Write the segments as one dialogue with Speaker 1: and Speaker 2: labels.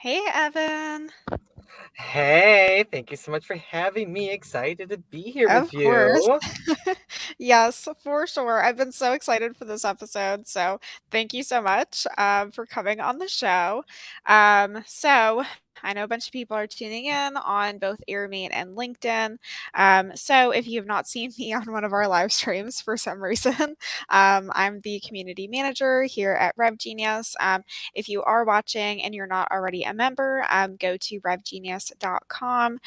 Speaker 1: Hey, Evan.
Speaker 2: Hey, thank you so much for having me. Excited to be here
Speaker 1: Of
Speaker 2: with
Speaker 1: course.
Speaker 2: you.
Speaker 1: Yes, for sure. I've been so excited for this episode. So, thank you so much for coming on the show. I know a bunch of people are tuning in on both AirMate and LinkedIn. So, if you have not seen me on one of our live streams for some reason, I'm the community manager here at RevGenius. If you are watching and you're not already a member, go to revgenius.com.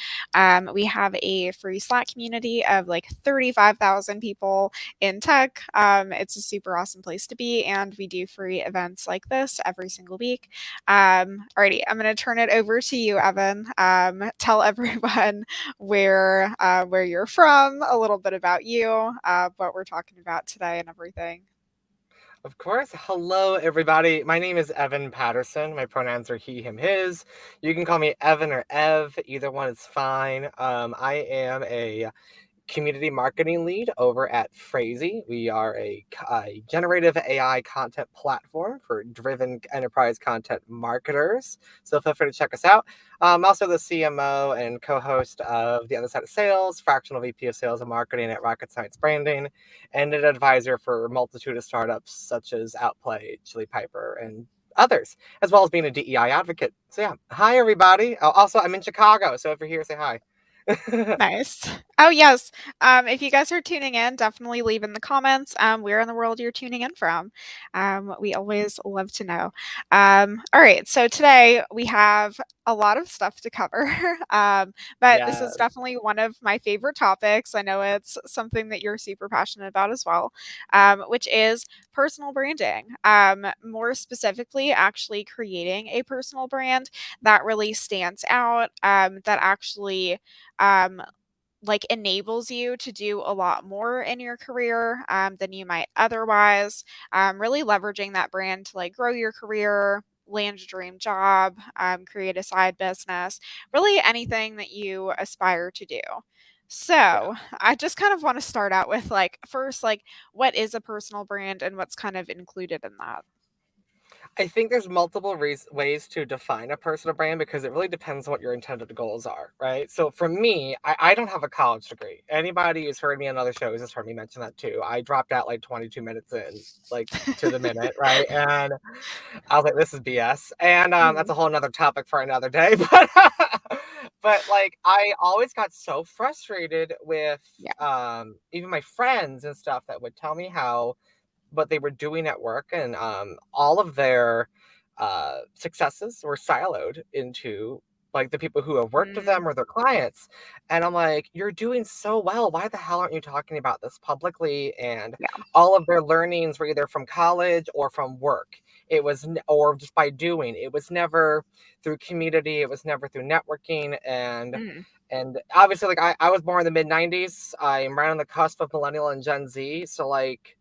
Speaker 1: We have a free Slack community of like 35,000 people in tech. It's a super awesome place to be, and we do free events like this every single week. Alrighty, I'm going to turn it over to you, Evan. Tell everyone where you're from, a little bit about you, what we're talking about today, and everything.
Speaker 2: Of course. Hello, everybody. My name is Evan Patterson. My pronouns are he, him, his. You can call me Evan or Ev. Either one is fine. I am a community marketing lead over at Phrasey. We are a generative AI content platform for driven enterprise content marketers. So feel free to check us out. I'm also the CMO and co-host of The Other Side of Sales, fractional VP of Sales and Marketing at Rocket Science Branding, and an advisor for a multitude of startups such as Outplay, Chili Piper, and others, as well as being a DEI advocate. So yeah, hi everybody. Also, I'm in Chicago, so if you're here, say hi.
Speaker 1: Nice. Oh, yes. If you guys are tuning in, definitely leave in the comments where in the world you're tuning in from. We always love to know. All right. So today we have a lot of stuff to cover, but this is
Speaker 2: Yes.
Speaker 1: definitely one of my favorite topics. I know it's something that you're super passionate about as well, which is personal branding. More specifically, actually creating a personal brand that really stands out, that actually um, like enables you to do a lot more in your career than you might otherwise. Really leveraging that brand to like grow your career, land your dream job, create a side business, really anything that you aspire to do.
Speaker 2: Yeah.
Speaker 1: So, I just kind of want to start out with like first, like what is a personal brand and what's kind of included in that?
Speaker 2: I think there's multiple ways to define a personal brand because it really depends on what your intended goals are, right? So for me, I don't have a college degree. Anybody who's heard me on other shows has heard me mention that too. I dropped out like 22 minutes in, like to the minute, right? And I was like, this is BS. And that's
Speaker 1: Mhm.
Speaker 2: a whole nother topic for another day. But like I always got so frustrated with
Speaker 1: Yeah.
Speaker 2: even my friends and stuff that would tell me how what they were doing at work and all of their successes were siloed into like the people who have worked with
Speaker 1: Mm,
Speaker 2: them or their clients. And I'm like, you're doing so well, why the hell aren't you talking about this publicly? And
Speaker 1: yeah.
Speaker 2: all of their learnings were either from college or from work. It was or just by doing. It was never through community, it was never through networking.
Speaker 1: Mm,
Speaker 2: And obviously, like I was born in the mid 90s. I'm right on the cusp of millennial and Gen Z. So like,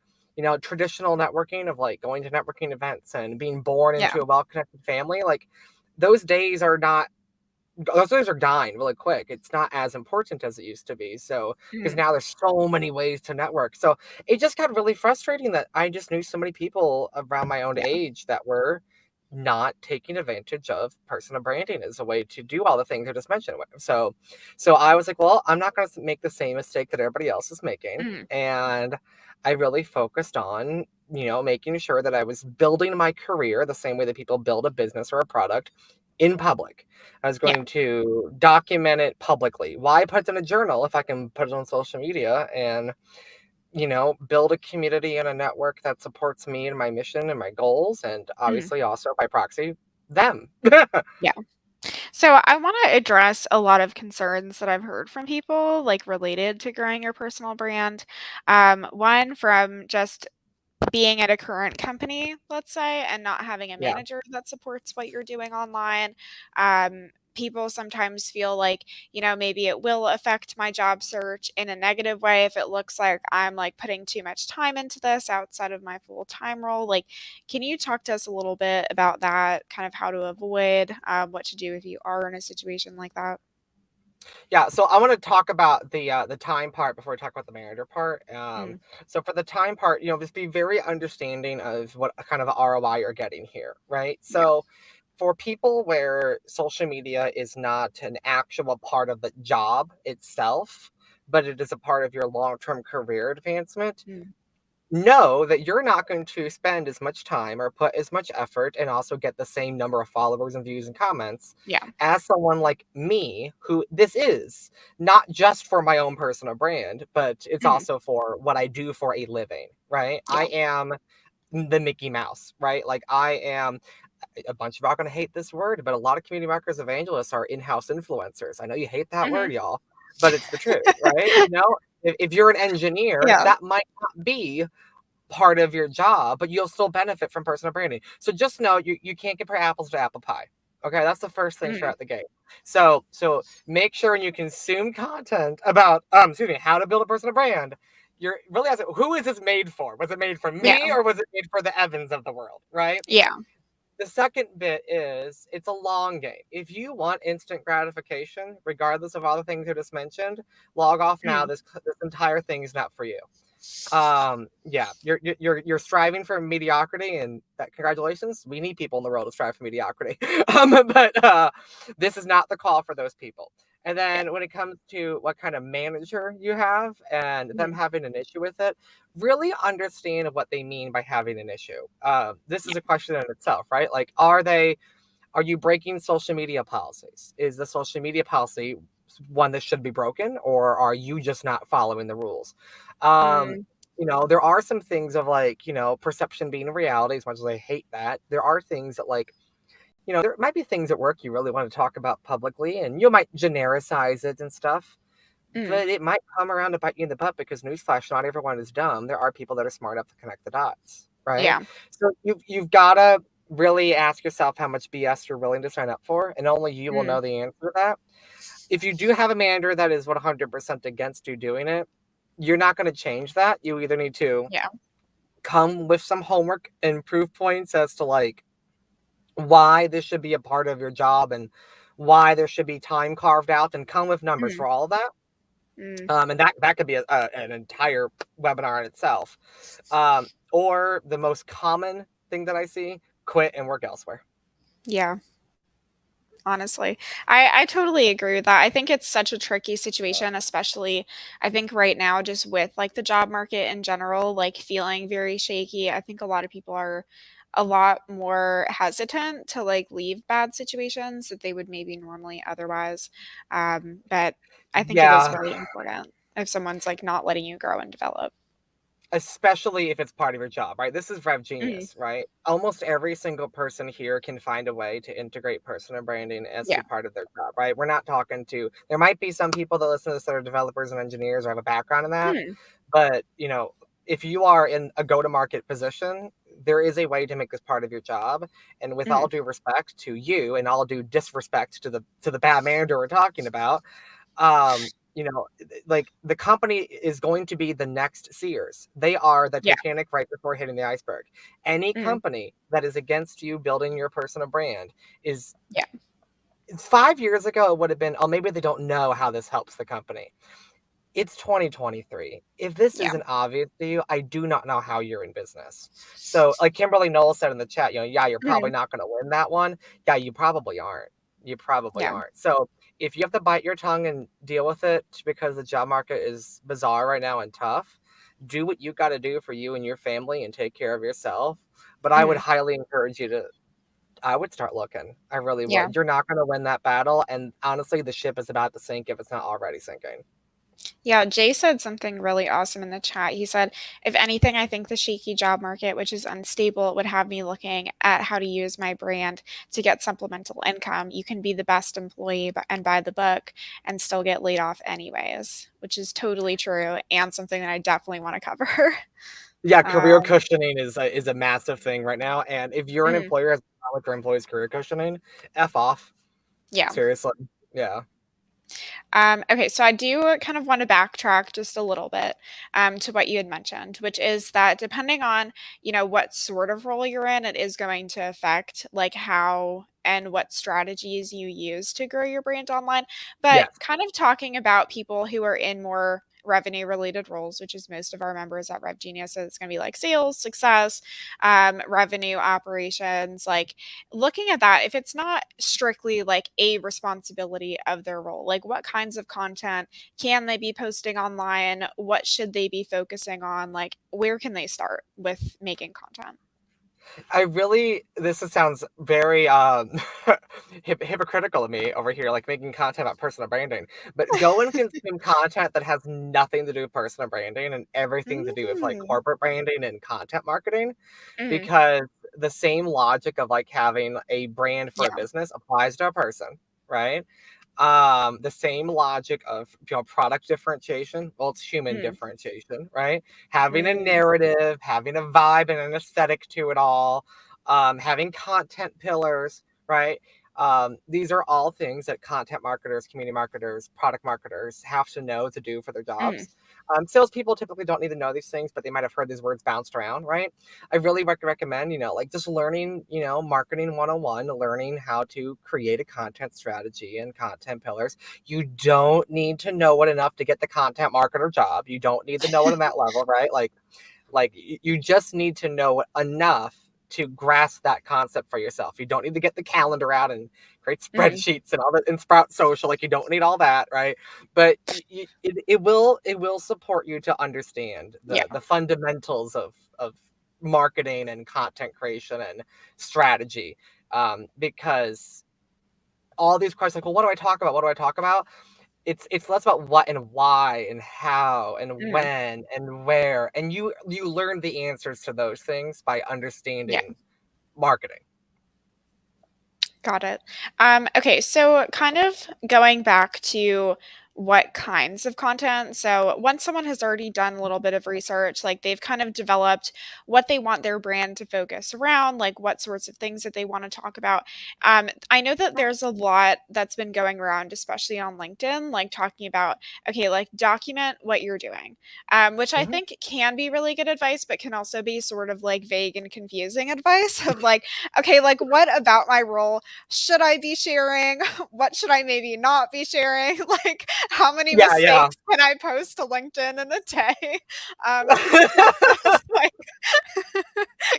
Speaker 2: traditional networking of like going to networking events and being born
Speaker 1: yeah.
Speaker 2: into a well-connected family, like those days are not, those days are dying really quick. It's not as important as it used to be. So, because
Speaker 1: Mm,
Speaker 2: now there's so many ways to network. So it just got really frustrating that I just knew so many people around my own
Speaker 1: yeah.
Speaker 2: age that were not taking advantage of personal branding as a way to do all the things I just mentioned. So I was like, well, I'm not going to make the same mistake that everybody else is making.
Speaker 1: Mm,
Speaker 2: And I really focused on, making sure that I was building my career the same way that people build a business or a product in public. I was
Speaker 1: yeah.
Speaker 2: going to document it publicly. Why put it in a journal if I can put it on social media and, build a community and a network that supports me and my mission and my goals, and
Speaker 1: Mm,
Speaker 2: obviously also by proxy, them.
Speaker 1: yeah. So I want to address a lot of concerns that I've heard from people, like related to growing your personal brand. One from just being at a current company, let's say, and not having a
Speaker 2: Yeah.
Speaker 1: manager that supports what you're doing online. People sometimes feel like, maybe it will affect my job search in a negative way if it looks like I'm like putting too much time into this outside of my full-time role. Like, can you talk to us a little bit about that, kind of how to avoid, what to do if you are in a situation like that?
Speaker 2: Yeah, so I want to talk about the time part before we talk about the manager part.
Speaker 1: Mm,
Speaker 2: So for the time part, just be very understanding of what kind of ROI you're getting here, right?
Speaker 1: yeah.
Speaker 2: So for people where social media is not an actual part of the job itself, but it is a part of your long-term career advancement,
Speaker 1: Mm.
Speaker 2: know that you're not going to spend as much time or put as much effort and also get the same number of followers and views and comments
Speaker 1: Yeah.
Speaker 2: as someone like me, who this is not just for my own personal brand, but it's
Speaker 1: Mhm.
Speaker 2: also for what I do for a living, right? I
Speaker 1: Yeah.
Speaker 2: am the Mickey Mouse, right? Like I am a bunch of y'all are gonna hate this word, but a lot of community marketers evangelists are in-house influencers. I know you hate that
Speaker 1: Mhm.
Speaker 2: word, y'all, but it's the truth, right? You know, if you're an engineer,
Speaker 1: Yeah.
Speaker 2: that might not be part of your job, but you'll still benefit from personal branding. So just know you can't compare apples to apple pie. Okay, that's the first thing straight
Speaker 1: Mhm.
Speaker 2: out the gate. So make sure when you consume content about excuse me, how to build a personal brand, you're really asking who is this made for? Was it made for
Speaker 1: Yeah.
Speaker 2: me or was it made for the Evans of the world? Right?
Speaker 1: Yeah.
Speaker 2: The second bit is it's a long game. If you want instant gratification, regardless of all the things you just mentioned, log off now.
Speaker 1: Mhm.
Speaker 2: This entire thing is not for you. Yeah, you're striving for mediocrity, and that congratulations. We need people in the world to strive for mediocrity. But this is not the call for those people. And
Speaker 1: Yeah.
Speaker 2: then when it comes to what kind of manager you have and them
Speaker 1: Mhm.
Speaker 2: having an issue with it, really understand what they mean by having an issue. This is
Speaker 1: Yeah.
Speaker 2: a question in itself, right? Like, are you breaking social media policies? Is the social media policy one that should be broken, or are you just not following the rules? Um,
Speaker 1: Mm.
Speaker 2: there are some things of like, perception being a reality, as much as I hate that. There are things that like, there might be things at work you really want to talk about publicly and you might genericize it and stuff,
Speaker 1: Mm.
Speaker 2: but it might come around to bite you in the butt because newsflash, not everyone is dumb. There are people that are smart enough to connect the dots, right?
Speaker 1: Yeah.
Speaker 2: So you've gotta really ask yourself how much BS you're willing to sign up for, and only you will
Speaker 1: Mm.
Speaker 2: know the answer to that. If you do have a manager that is 100% against you doing it, you're not going to change that. You either need to
Speaker 1: Yeah.
Speaker 2: come with some homework and proof points as to like why this should be a part of your job and why there should be time carved out, and come with numbers
Speaker 1: Mhm.
Speaker 2: for all of that.
Speaker 1: Mm.
Speaker 2: And that could be an entire webinar in itself. Or the most common thing that I see, quit and work elsewhere.
Speaker 1: Yeah. Honestly, I totally agree with that. I think it's such a tricky situation, especially I think right now, just with like the job market in general, like feeling very shaky. I think a lot of people are a lot more hesitant to like leave bad situations that they would maybe normally otherwise. But I think it is
Speaker 2: Yeah,
Speaker 1: really important if someone's like not letting you grow and develop.
Speaker 2: especially if it's part of your job, right? This is
Speaker 1: Mhm.
Speaker 2: RevGenius, right? Almost every single person here can find a way to integrate personal branding as
Speaker 1: Yeah.
Speaker 2: to part of their job, right? We're not talking to, there might be some people that listen to this that are developers and engineers or have a background in that,
Speaker 1: Mhm.
Speaker 2: but if you are in a go-to-market position, there is a way to make this part of your job. And with all
Speaker 1: Mhm.
Speaker 2: due respect to you and all due disrespect to the bad manager we're talking about, um like the company is going to be the next Sears. They are the
Speaker 1: Yeah.
Speaker 2: Titanic right before hitting the iceberg. Any
Speaker 1: Mhm.
Speaker 2: company that is against you building your personal brand is,
Speaker 1: Yeah.
Speaker 2: 5 years ago it would have been, oh, maybe they don't know how this helps the company. It's 2023. If this
Speaker 1: Yeah.
Speaker 2: isn't obvious to you, I do not know how you're in business. So, like Kimberly Knowles said in the chat, yeah, you're probably
Speaker 1: Mhm.
Speaker 2: not going to win that one. Yeah, you probably aren't. You probably
Speaker 1: Yeah.
Speaker 2: aren't. So, if you have to bite your tongue and deal with it because the job market is bizarre right now and tough, do what you got to do for you and your family and take care of yourself. But I would
Speaker 1: Mhm.
Speaker 2: highly encourage you to, I would start looking. I really
Speaker 1: Yeah.
Speaker 2: would. You're not going to win that battle. And honestly, the ship is about to sink if it's not already sinking.
Speaker 1: Yeah, Jay said something really awesome in the chat. He said, if anything, I think the shaky job market, which is unstable, would have me looking at how to use my brand to get supplemental income. You can be the best employee and buy the book and still get laid off anyways, which is totally true and something that I definitely want to cover.
Speaker 2: Yeah, career
Speaker 1: Um,
Speaker 2: cushioning is a massive thing right now, and if you're an
Speaker 1: mm,
Speaker 2: employer that's not like your employee's career cushioning, F off.
Speaker 1: yeah.
Speaker 2: Seriously. Yeah.
Speaker 1: Okay, so I do kind of want to backtrack just a little bit to what you had mentioned, which is that depending on, what sort of role you're in, it is going to affect like how and what strategies you use to grow your brand online. But
Speaker 2: Yes.
Speaker 1: kind of talking about people who are in more revenue related roles, which is most of our members at RevGenius. So it's going to be like sales, success, revenue operations, like looking at that, if it's not strictly like a responsibility of their role, like what kinds of content can they be posting online? What should they be focusing on? Like, where can they start with making content?
Speaker 2: This sounds very hypocritical of me over here, like making content about personal branding. But go and consume content that has nothing to do with personal branding and everything to do with like
Speaker 1: Mm,
Speaker 2: corporate branding and content marketing,
Speaker 1: mm,
Speaker 2: because the same logic of like having a brand for a
Speaker 1: yeah.
Speaker 2: business applies to a person, right? The same logic of, product differentiation, well, it's human
Speaker 1: Mm,
Speaker 2: differentiation, right? Having a
Speaker 1: mm,
Speaker 2: narrative, having a vibe and an aesthetic to it all, having content pillars, right? These are all things that content marketers, community marketers, product marketers have to know to do for their
Speaker 1: mm,
Speaker 2: jobs. Salespeople typically don't need to know these things, but they might have heard these words bounced around, right? I really recommend, like just learning, marketing 101, learning how to create a content strategy and content pillars. You don't need to know it enough to get the content marketer job. You don't need to know it on that level, right? Like you just need to know enough to grasp that concept for yourself. You don't need to get the calendar out and create
Speaker 1: mm,
Speaker 2: spreadsheets and all that and Sprout Social. Like you don't need all that, right? But it will support you to understand
Speaker 1: yeah.
Speaker 2: the fundamentals of marketing and content creation and strategy. Because all these questions, like, well, what do I talk about? What do I talk about? It's less about what and why and how and
Speaker 1: Mm,
Speaker 2: when and where, and you learn the answers to those things by
Speaker 1: yeah.
Speaker 2: understanding marketing.
Speaker 1: Got it. Okay, so kind of going back to what kinds of content. So once someone has already done a little bit of research, like they've kind of developed what they want their brand to focus around, like what sorts of things that they want to talk about. I know that there's a lot that's been going around, especially on LinkedIn, like talking about, okay, like document what you're doing, which I
Speaker 2: Mhm.
Speaker 1: think can be really good advice, but can also be sort of like vague and confusing advice of like, okay, like what about my role should I be sharing? What should I maybe not be sharing? Like, how many
Speaker 2: Yeah, yeah.
Speaker 1: mistakes can I post to LinkedIn in a day? Because it's not just like,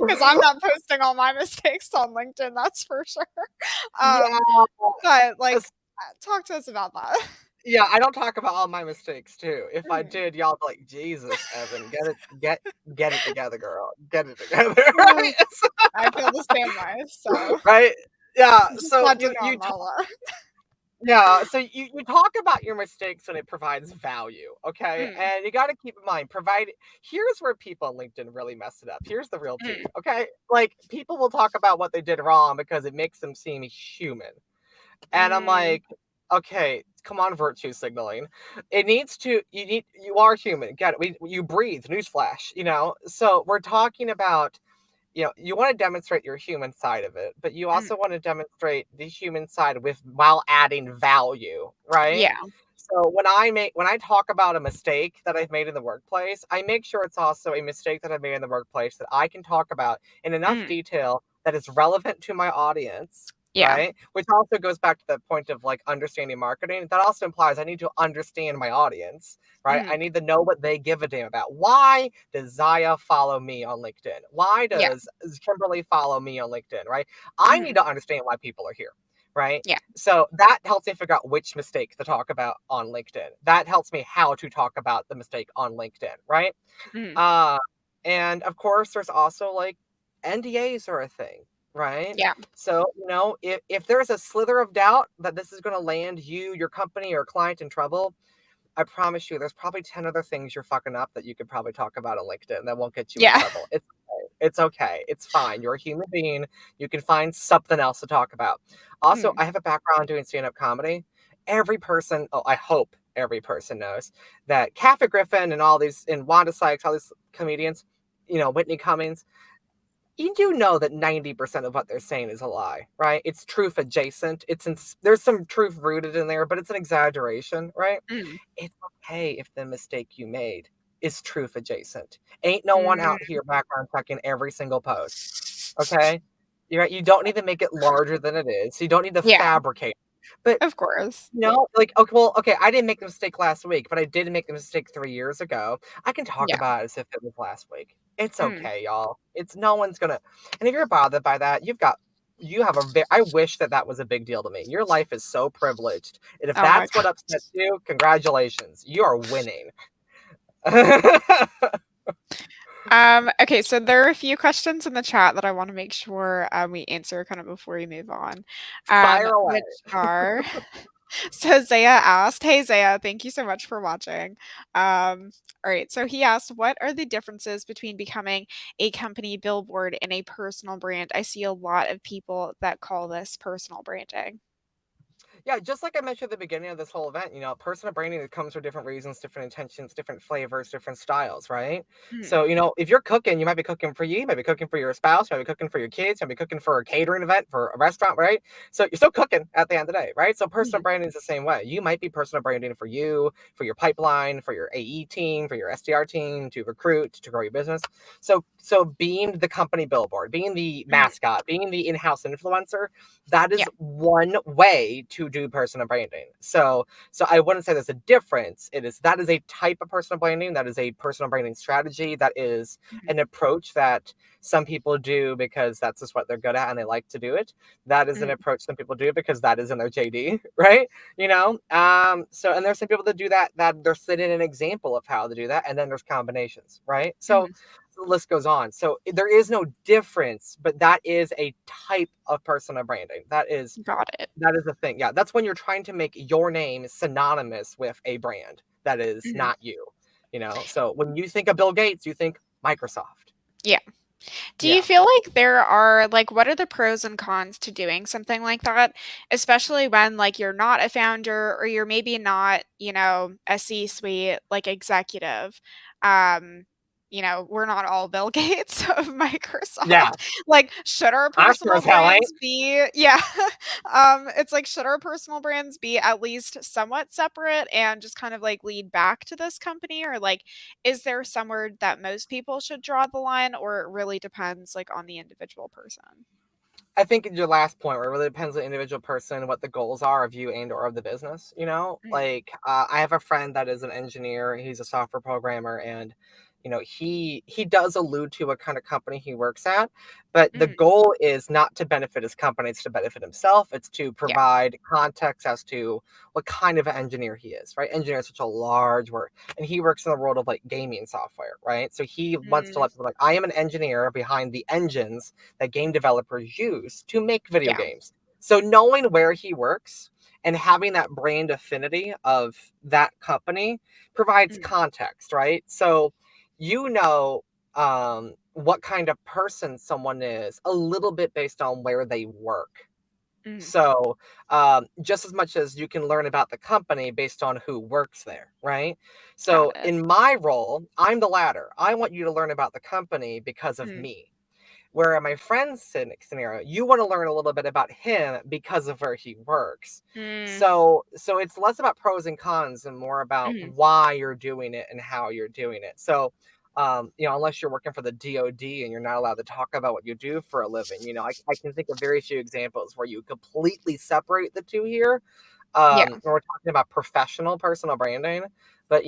Speaker 1: because I'm not posting all my mistakes on LinkedIn, that's for sure.
Speaker 2: Yeah.
Speaker 1: But like,
Speaker 2: s-
Speaker 1: talk to us about that.
Speaker 2: yeah, I don't talk about all my mistakes too. If I
Speaker 1: Mm.
Speaker 2: did, y'all be like, Jesus, Evan, get it together, girl. Get it together.
Speaker 1: Mm,
Speaker 2: Right?
Speaker 1: I feel the same way. So
Speaker 2: Right? Yeah.
Speaker 1: just
Speaker 2: So
Speaker 1: not
Speaker 2: you
Speaker 1: doing it
Speaker 2: you
Speaker 1: on my lot.
Speaker 2: Yeah, so you talk about your mistakes when it provides value, okay?
Speaker 1: Mm,
Speaker 2: And you got to keep in mind, provide. Here's where people on LinkedIn really mess it up. Here's the real tea,
Speaker 1: mm,
Speaker 2: okay? Like people will talk about what they did wrong because it makes them seem human, and I'm
Speaker 1: mm,
Speaker 2: like, okay, come on, virtue signaling. It needs to. You are human. Get it? You breathe. Newsflash. So we're talking about, you want to demonstrate your human side of it, but you
Speaker 1: mm.
Speaker 2: also want to demonstrate the human side with while adding value, right?
Speaker 1: Yeah.
Speaker 2: So when I talk about a mistake that I've made in the workplace, I make sure it's also a mistake that I've made in the workplace that I can talk about in enough
Speaker 1: Mm,
Speaker 2: detail that is relevant to my audience,
Speaker 1: yeah.
Speaker 2: right? Which also goes back to the point of like understanding marketing. That also implies I need to understand my audience, right? I
Speaker 1: Mm,
Speaker 2: need to know what they give a damn about. Why does Zaya follow me on LinkedIn? Why
Speaker 1: yeah.
Speaker 2: does Kimberly follow me on LinkedIn, right? I
Speaker 1: Mhm,
Speaker 2: need to understand why people are here, right?
Speaker 1: yeah.
Speaker 2: So that helps me figure out which mistake to talk about on LinkedIn. That helps me how to talk about the mistake on LinkedIn, right?
Speaker 1: Mhm,
Speaker 2: Uh, and of course, there's also like NDAs are a thing, right?
Speaker 1: yeah.
Speaker 2: So, if there's a slither of doubt that this is going to land you, your company, or client in trouble, I promise you, there's probably 10 other things you're fucking up that you could probably talk about on LinkedIn that won't get you in
Speaker 1: Yeah.
Speaker 2: trouble. It's okay. It's okay. It's fine. You're a human being. You can find something else to talk about. Also,
Speaker 1: Mm,
Speaker 2: I have a background doing stand-up comedy. Every person, oh, I hope every person knows that Kathy Griffin and all these, and Wanda Sykes, all these comedians, Whitney Cummings, you do know that 90% of what they're saying is a lie, right? It's truth adjacent. There's some truth rooted in there, but it's an exaggeration, right?
Speaker 1: mm,
Speaker 2: It's okay if the mistake you made is truth adjacent. Ain't no one out
Speaker 1: mm.
Speaker 2: here background checking every single post. Okay? You don't need to make it larger than it is. You don't need to
Speaker 1: Yeah.
Speaker 2: fabricate. But
Speaker 1: Of course.
Speaker 2: like, okay, well, okay, I didn't make the mistake last week, but I did make the mistake 3 years ago. I can talk
Speaker 1: Yeah.
Speaker 2: about it as if it was last week. It's
Speaker 1: Mm.
Speaker 2: okay, y'all. It's no one's gonna and if you're bothered by that, you have a ve I wish that that was a big deal to me. Your life is so privileged, and if
Speaker 1: Oh my
Speaker 2: that's what
Speaker 1: god.
Speaker 2: upsets you, congratulations. You are winning.
Speaker 1: Okay, so there are a few questions in the chat that I want to make sure we answer kind of before we move on.
Speaker 2: Fire away.
Speaker 1: Which are so Zaya asked, "Hey Zaya, thank you so much for watching." All right, so he asked, "What are the differences between becoming a company billboard and a personal brand? I see a lot of people that call this personal branding."
Speaker 2: Yeah, just like I mentioned at the beginning of this whole event, personal branding it comes for different reasons, different intentions, different flavors, different styles, right?
Speaker 1: Mhm,
Speaker 2: So, if you're cooking, you might be cooking for you might be cooking for your spouse, you might be cooking for your kids, you might be cooking for a catering event, for a restaurant, right? So you're still cooking at the end of the day, right? So personal
Speaker 1: mhm,
Speaker 2: branding is the same way. You might be personal branding for you, for your pipeline, for your AE team, for your SDR team, to recruit, to grow your business. So being the company billboard, being the
Speaker 1: mhm.
Speaker 2: mascot, being the in-house influencer, that
Speaker 1: Yeah.
Speaker 2: is one way to do personal branding. So I wouldn't say there's a difference. That is a type of personal branding. That is a personal branding strategy. That is
Speaker 1: Mhm,
Speaker 2: an approach that some people do because that's just what they're good at and they like to do it. That is an
Speaker 1: mhm,
Speaker 2: approach some people do because that is in their JD, right? So and there's some people that do that they're setting an example of how to do that, and then there's combinations, right? So
Speaker 1: mhm.
Speaker 2: the list goes on. So there is no difference, but that is a type of personal branding.
Speaker 1: Got it.
Speaker 2: That is the thing. Yeah, that's when you're trying to make your name synonymous with a brand that is
Speaker 1: Mhm.
Speaker 2: not you. So when you think of Bill Gates, you think Microsoft.
Speaker 1: Yeah. Do you
Speaker 2: Yeah.
Speaker 1: feel like there are like what are the pros and cons to doing something like that? Especially when like you're not a founder or you're maybe not, a C-suite like executive. Um, we're not all Bill Gates of
Speaker 2: Yeah.
Speaker 1: Microsoft. Like, should our
Speaker 2: I sure
Speaker 1: personal
Speaker 2: as hell ain't.
Speaker 1: brands be, yeah. It's like, should our personal brands be at least somewhat separate and just kind of like lead back to this company? Or like is there somewhere that most people should draw the line, or it really depends, like, on the individual person?
Speaker 2: I think your last point where it really depends on the individual person, what the goals are of you and or of the business,
Speaker 1: Mhm,
Speaker 2: like I have a friend that is an engineer, he's a software programmer, and he does allude to what kind of company he works at, but the
Speaker 1: mhm,
Speaker 2: goal is not to benefit his company, it's to benefit himself, it's to
Speaker 1: yeah,
Speaker 2: provide context as to what kind of engineer he is, right? Engineer is such a large word, and he works in the world of like gaming software, right? So he wants to
Speaker 1: mm,
Speaker 2: let people like I am an engineer behind the engines that game developers use to make video
Speaker 1: yeah,
Speaker 2: games. So knowing where he works and having that brand affinity of that company provides
Speaker 1: mhm,
Speaker 2: context, right? So you know what kind of person someone is a little bit based on where they work.
Speaker 1: mhm,
Speaker 2: So, just as much as you can learn about the company based on who works there, right?
Speaker 1: got
Speaker 2: So,
Speaker 1: it,
Speaker 2: in my role, I'm the latter. I want you to learn about the company because of
Speaker 1: mm,
Speaker 2: me. Where in my friend's scenario, you want to learn a little bit about him because of where he works.
Speaker 1: mm,
Speaker 2: So it's less about pros and cons and more about
Speaker 1: mhm,
Speaker 2: why you're doing it and how you're doing it. So, unless you're working for the DoD and you're not allowed to talk about what you do for a living, I can think of very few examples where you completely separate the two here.
Speaker 1: yeah,
Speaker 2: When we're talking about professional personal branding, but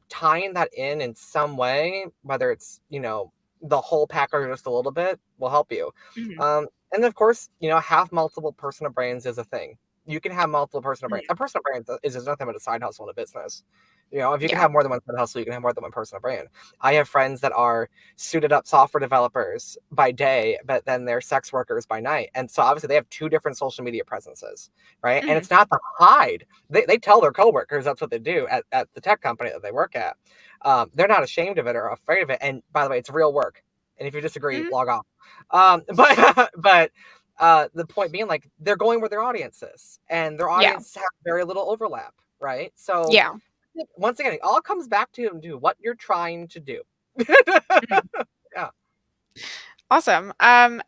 Speaker 2: tying that in some way, whether it's the whole package or just a little bit, will help you.
Speaker 1: mhm,
Speaker 2: And of course, have multiple personal brands is a thing. You can have multiple personal brands.
Speaker 1: mhm,
Speaker 2: A personal brand is just nothing but a side hustle in a business. If you can
Speaker 1: yeah,
Speaker 2: have more than one side hustle, you can have more than one personal brand. I have friends that are suited up software developers by day, but then they're sex workers by night. And so obviously they have two different social media presences, right? And
Speaker 1: mhm,
Speaker 2: it's not to hide. They tell their coworkers that's what they do at the tech company that they work at. They're not ashamed of it or afraid of it. And by the way, it's real work. And if you disagree,
Speaker 1: mhm,
Speaker 2: log off. But the point being, like, they're going where their audience is, and their
Speaker 1: yeah,
Speaker 2: audience have very little overlap, right? So
Speaker 1: yeah,
Speaker 2: once again, it all comes back to what you're trying to do.
Speaker 1: mhm.
Speaker 2: Yeah.
Speaker 1: Awesome.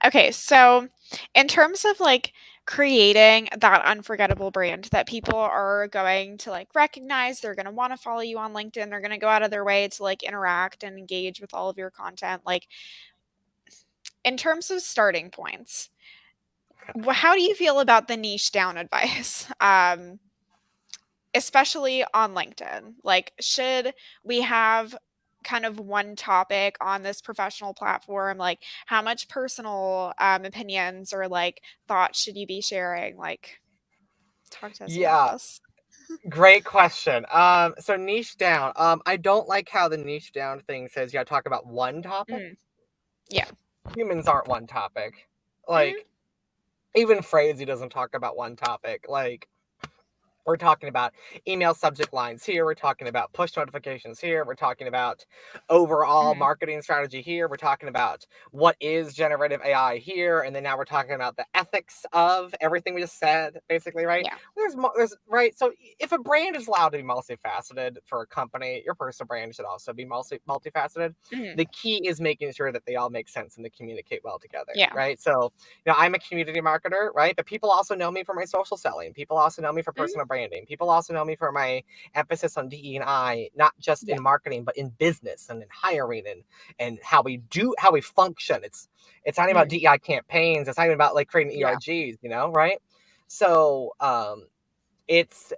Speaker 1: Okay, so in terms of like creating that unforgettable brand that people are going to like recognize, they're going to want to follow you on LinkedIn, they're going to go out of their way to like interact and engage with all of your content. Like in terms of starting points, how do you feel about the niche down advice? Especially on LinkedIn. Like, should we have kind of one topic on this professional platform? Like, how much personal opinions or like thoughts should you be sharing? Like, talk to us about
Speaker 2: Yeah,
Speaker 1: this.
Speaker 2: great question. So niche down. I don't like how the niche down thing says you gotta talk about one topic.
Speaker 1: Mm, yeah.
Speaker 2: Humans aren't one topic.
Speaker 1: Mm,
Speaker 2: Like, even Phrasey doesn't talk about one topic. Like, we're talking about email subject lines here. We're talking about push notifications here. We're talking about overall
Speaker 1: mm,
Speaker 2: marketing strategy here. We're talking about what is generative AI here. And then now we're talking about the ethics of everything we just said, basically, right?
Speaker 1: yeah.
Speaker 2: There's right. So if a brand is allowed to be multifaceted for a company, your personal brand should also be multifaceted.
Speaker 1: Mm,
Speaker 2: The key is making sure that they all make sense and they communicate well together,
Speaker 1: yeah.
Speaker 2: right? So I'm a community marketer, right? But people also know me for my social selling. People also know me for
Speaker 1: Mm,
Speaker 2: personal branding. People also know me for my emphasis on DE and I, not just
Speaker 1: yeah.
Speaker 2: in marketing, but in business and in hiring and how we function. It's not even about
Speaker 1: Mm,
Speaker 2: DEI campaigns. It's not even about like creating
Speaker 1: yeah.
Speaker 2: ERGs, right? So it's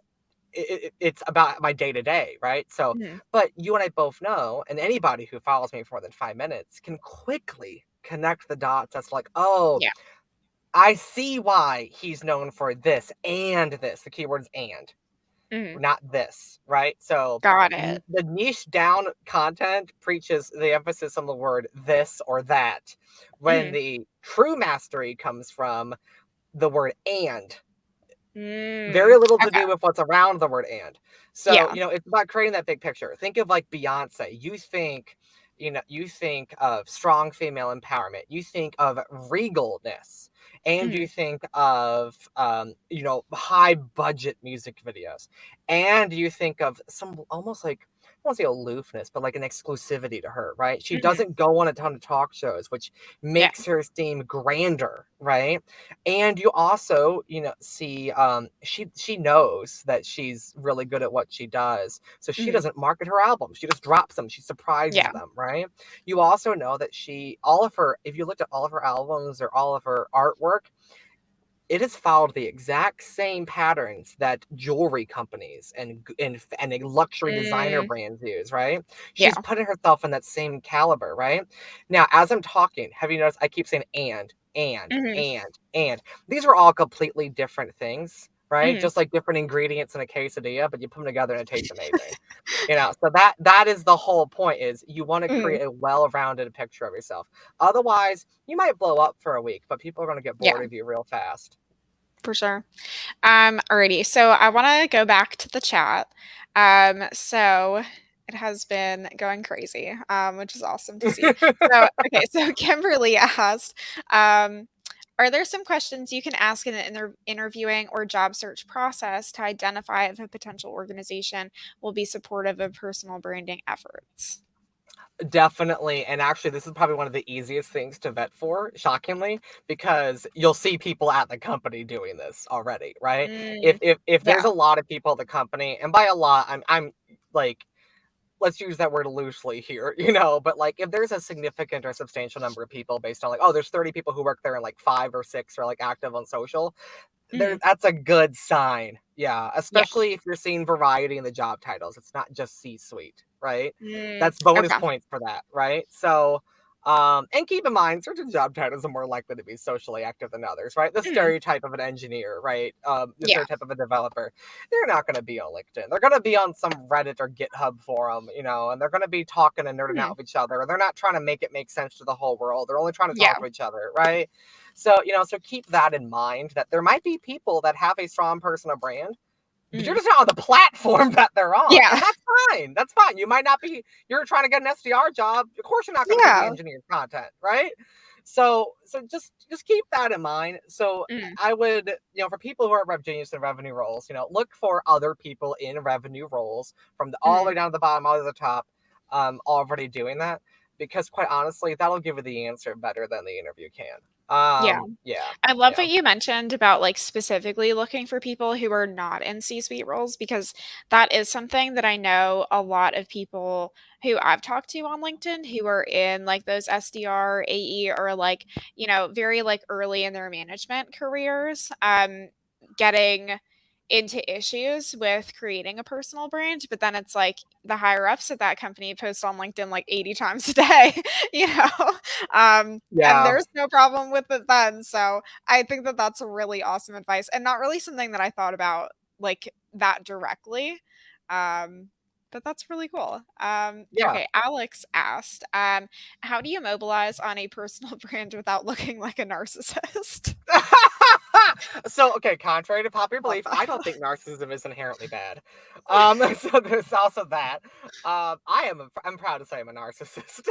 Speaker 2: it's about my day to day, right? So,
Speaker 1: Mm,
Speaker 2: but you and I both know, and anybody who follows me for more than 5 minutes can quickly connect the dots. That's like, oh,
Speaker 1: yeah.
Speaker 2: I see why he's known for this and this. The keyword's and,
Speaker 1: Mm,
Speaker 2: not this, right? So
Speaker 1: got it.
Speaker 2: the niche down content preaches the emphasis on the word this or that, when
Speaker 1: Mm,
Speaker 2: the true mastery comes from the word and.
Speaker 1: mm,
Speaker 2: Very little to
Speaker 1: okay.
Speaker 2: do with what's around the word and. So,
Speaker 1: Yeah.
Speaker 2: it's about creating that big picture. Think of like Beyonce. You think of strong female empowerment. You think of regalness. And
Speaker 1: Mm,
Speaker 2: you think of high budget music videos. And you think of some almost like, I don't want to say aloofness, but like an exclusivity to her, right? She
Speaker 1: mm,
Speaker 2: doesn't go on a ton of talk shows, which
Speaker 1: yeah.
Speaker 2: makes her seem grander, right? And you also see she knows that she's really good at what she does, so she
Speaker 1: Mm,
Speaker 2: doesn't market her albums, she just drops them, she surprises
Speaker 1: yeah.
Speaker 2: them, right? You also know that she all of her if you looked at all of her albums or all of her artwork, it has followed the exact same patterns that jewelry companies and luxury designer
Speaker 1: Mm,
Speaker 2: brands use, right? She's
Speaker 1: yeah.
Speaker 2: putting herself in that same caliber, right? Now, as I'm talking, have you noticed I keep saying
Speaker 1: Mhm,
Speaker 2: and. These are all completely different things, right?
Speaker 1: mhm,
Speaker 2: Just like different ingredients in a quesadilla, but you put them together and it tastes amazing. So that is the whole point, is you want to
Speaker 1: mhm,
Speaker 2: create a well-rounded picture of yourself. Otherwise, you might blow up for a week, but people are going to get
Speaker 1: yeah,
Speaker 2: bored of you real fast.
Speaker 1: for sure. Alrighty, so I wanna go back to the chat. So it has been going crazy, which is awesome to see. So, okay, so Kimberly asked, um, are there some questions you can ask in the interviewing or job search process to identify if a potential organization will be supportive of personal branding efforts?
Speaker 2: Definitely. And actually, this is probably one of the easiest things to vet for, shockingly, because you'll see people at the company doing this already, right? If
Speaker 1: Mm,
Speaker 2: if there's
Speaker 1: yeah.
Speaker 2: a lot of people at the company, and by a lot, I'm like, let's use that word loosely here, but like if there's a significant or substantial number of people based on like, oh, there's 30 people who work there and like 5 or 6 are like active on social,
Speaker 1: Mhm,
Speaker 2: that's a good sign. Yeah,
Speaker 1: yeah.
Speaker 2: especially if you're seeing variety in the job titles. It's not just C-suite, right?
Speaker 1: Mm,
Speaker 2: That's bonus
Speaker 1: okay.
Speaker 2: points for that, right? So, and keep in mind, certain job titles are more likely to be socially active than others, right? The
Speaker 1: Mm,
Speaker 2: stereotype of an engineer, right? The
Speaker 1: yeah.
Speaker 2: stereotype of a developer, they're not going to be on LinkedIn. They're going to be on some Reddit or GitHub forum, and they're going to be talking and nerding out
Speaker 1: Mm,
Speaker 2: with each other. They're not trying to make it make sense to the whole world. They're only trying to
Speaker 1: yeah.
Speaker 2: talk to each other, right? So, so keep that in mind, that there might be people that have a strong personal brand, but you're
Speaker 1: Mm,
Speaker 2: just not on the platform that they're on.
Speaker 1: yeah.
Speaker 2: And that's fine. That's fine. You might not be, you're trying to get an SDR job. Of course you're not going to see the
Speaker 1: Yeah.
Speaker 2: engineer's content, right? So just keep that in mind. So
Speaker 1: Mm,
Speaker 2: I would, for people who are RevGenius and revenue roles, look for other people in revenue roles from all the
Speaker 1: mm.
Speaker 2: way down to the bottom, all the way to the top, already doing that. Because quite honestly, that'll give you the answer better than the interview can.
Speaker 1: Yeah.
Speaker 2: Yeah,
Speaker 1: I love
Speaker 2: yeah.
Speaker 1: what you mentioned about, like, specifically looking for people who are not in C-suite roles because that is something that I know a lot of people who I've talked to on LinkedIn who are in like those SDR, AE, or like, very like early in their management careers, getting into issues with creating a personal brand, but then it's like the higher ups at that company post on LinkedIn like 80 times a day, you know? And
Speaker 2: Yeah.
Speaker 1: there's no problem with it then. So I think that that's really awesome advice and not really something that I thought about like that directly. Um, but that's really cool.
Speaker 2: Yeah.
Speaker 1: Okay, Alex asked, how do you mobilize on a personal brand without looking like a narcissist?
Speaker 2: So, okay, contrary to popular
Speaker 1: Love
Speaker 2: belief, I
Speaker 1: that.
Speaker 2: don't think narcissism is inherently bad. So there's also that. I'm proud to say I'm a narcissist.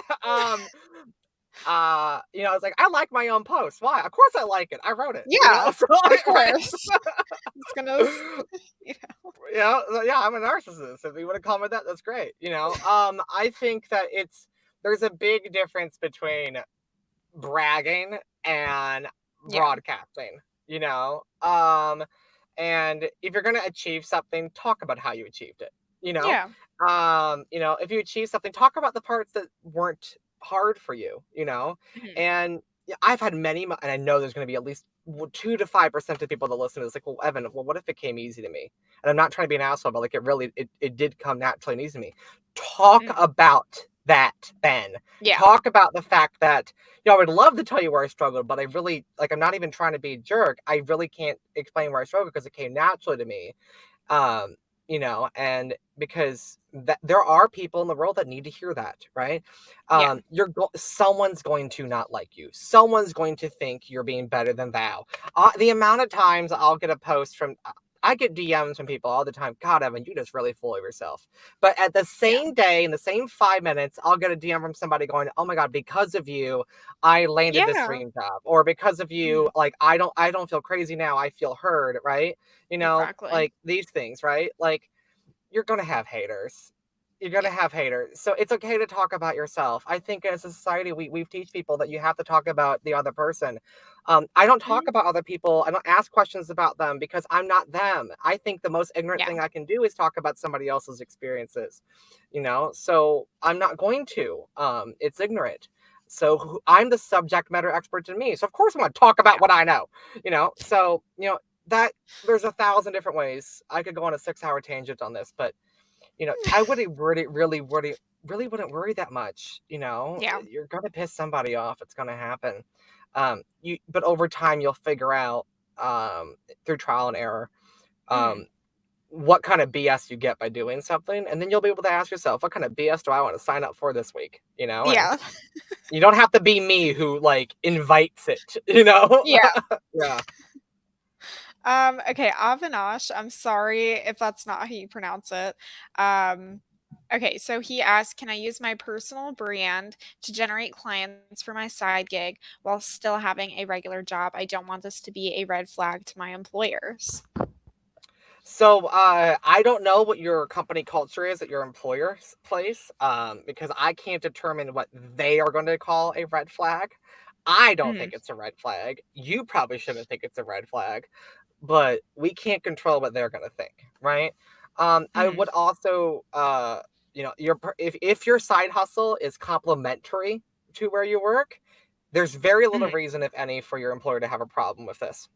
Speaker 2: I was like, I like my own post. Why? Of course I like it. I wrote it.
Speaker 1: Yeah,
Speaker 2: So
Speaker 1: of
Speaker 2: like,
Speaker 1: course. It's gonna, you know.
Speaker 2: so yeah, I'm a narcissist. If you want to call me that, that's great. I think that there's a big difference between bragging and
Speaker 1: Yeah,
Speaker 2: broadcasting, you know? And if you're going to achieve something, talk about how you achieved it, you know?
Speaker 1: yeah,
Speaker 2: If you achieve something, talk about the parts that weren't hard for you, you know?
Speaker 1: mhm,
Speaker 2: And yeah, I've had and I know there's going to be at least 2 to 5% of people that listen to this, like, well, Evan, well, what if it came easy to me? And I'm not trying to be an asshole, but like, it did come naturally and easy to me. Talk
Speaker 1: mhm,
Speaker 2: about that, Ben.
Speaker 1: yeah,
Speaker 2: Talk about the fact that I would love to tell you where I struggled, but I really like I'm not even trying to be a jerk. I really can't explain where I struggled because it came naturally to me. Um, and because there are people in the world that need to hear that, right?
Speaker 1: yeah,
Speaker 2: Someone's going to not like you. Someone's going to think you're being better than thou. The amount of times I'll get a post from I get DMs from people all the time. God, Evan, you just really full of yourself. But at the
Speaker 1: yeah,
Speaker 2: same day, in the same 5 minutes, I'll get a DM from somebody going, "Oh my God, because of you, I landed this
Speaker 1: yeah,
Speaker 2: dream job," or because of you,
Speaker 1: mhm,
Speaker 2: like I don't feel crazy now. I feel heard, right?
Speaker 1: exactly.
Speaker 2: Like these things, right? Like you're gonna have haters. You're gonna
Speaker 1: Yeah,
Speaker 2: have haters. So it's okay to talk about yourself. I think as a society, we teach people that you have to talk about the other person. I don't talk
Speaker 1: mhm,
Speaker 2: about other people. I don't ask questions about them because I'm not them. I think the most ignorant
Speaker 1: yeah,
Speaker 2: thing I can do is talk about somebody else's experiences. So I'm not going to. It's ignorant. So I'm the subject matter expert to me. So of course I'm going to talk about
Speaker 1: yeah,
Speaker 2: what I know. That there's 1,000 different ways. I could go on a 6-hour tangent on this, but I wouldn't really wouldn't worry that much.
Speaker 1: yeah,
Speaker 2: You're gonna piss somebody off. It's gonna happen. But over time you'll figure out through trial and error
Speaker 1: mhm,
Speaker 2: um, what kind of BS you get by doing something, and then you'll be able to ask yourself, what kind of BS do I want to sign up for this week? And
Speaker 1: yeah.
Speaker 2: you don't have to be me who like invites it.
Speaker 1: Yeah.
Speaker 2: Yeah.
Speaker 1: Okay, Avinash, I'm sorry if that's not how you pronounce it. Um, okay, so he asked, can I use my personal brand to generate clients for my side gig while still having a regular job? I don't want this to be a red flag to my employers.
Speaker 2: So I don't know what your company culture is at your employer's place, because I can't determine what they are going to call a red flag. I don't
Speaker 1: Mhm,
Speaker 2: think it's a red flag. You probably shouldn't think it's a red flag, but we can't control what they're going to think, right? I
Speaker 1: mhm,
Speaker 2: would also, if your side hustle is complementary to where you work, there's very little
Speaker 1: mhm,
Speaker 2: reason, if any, for your employer to have a problem with this.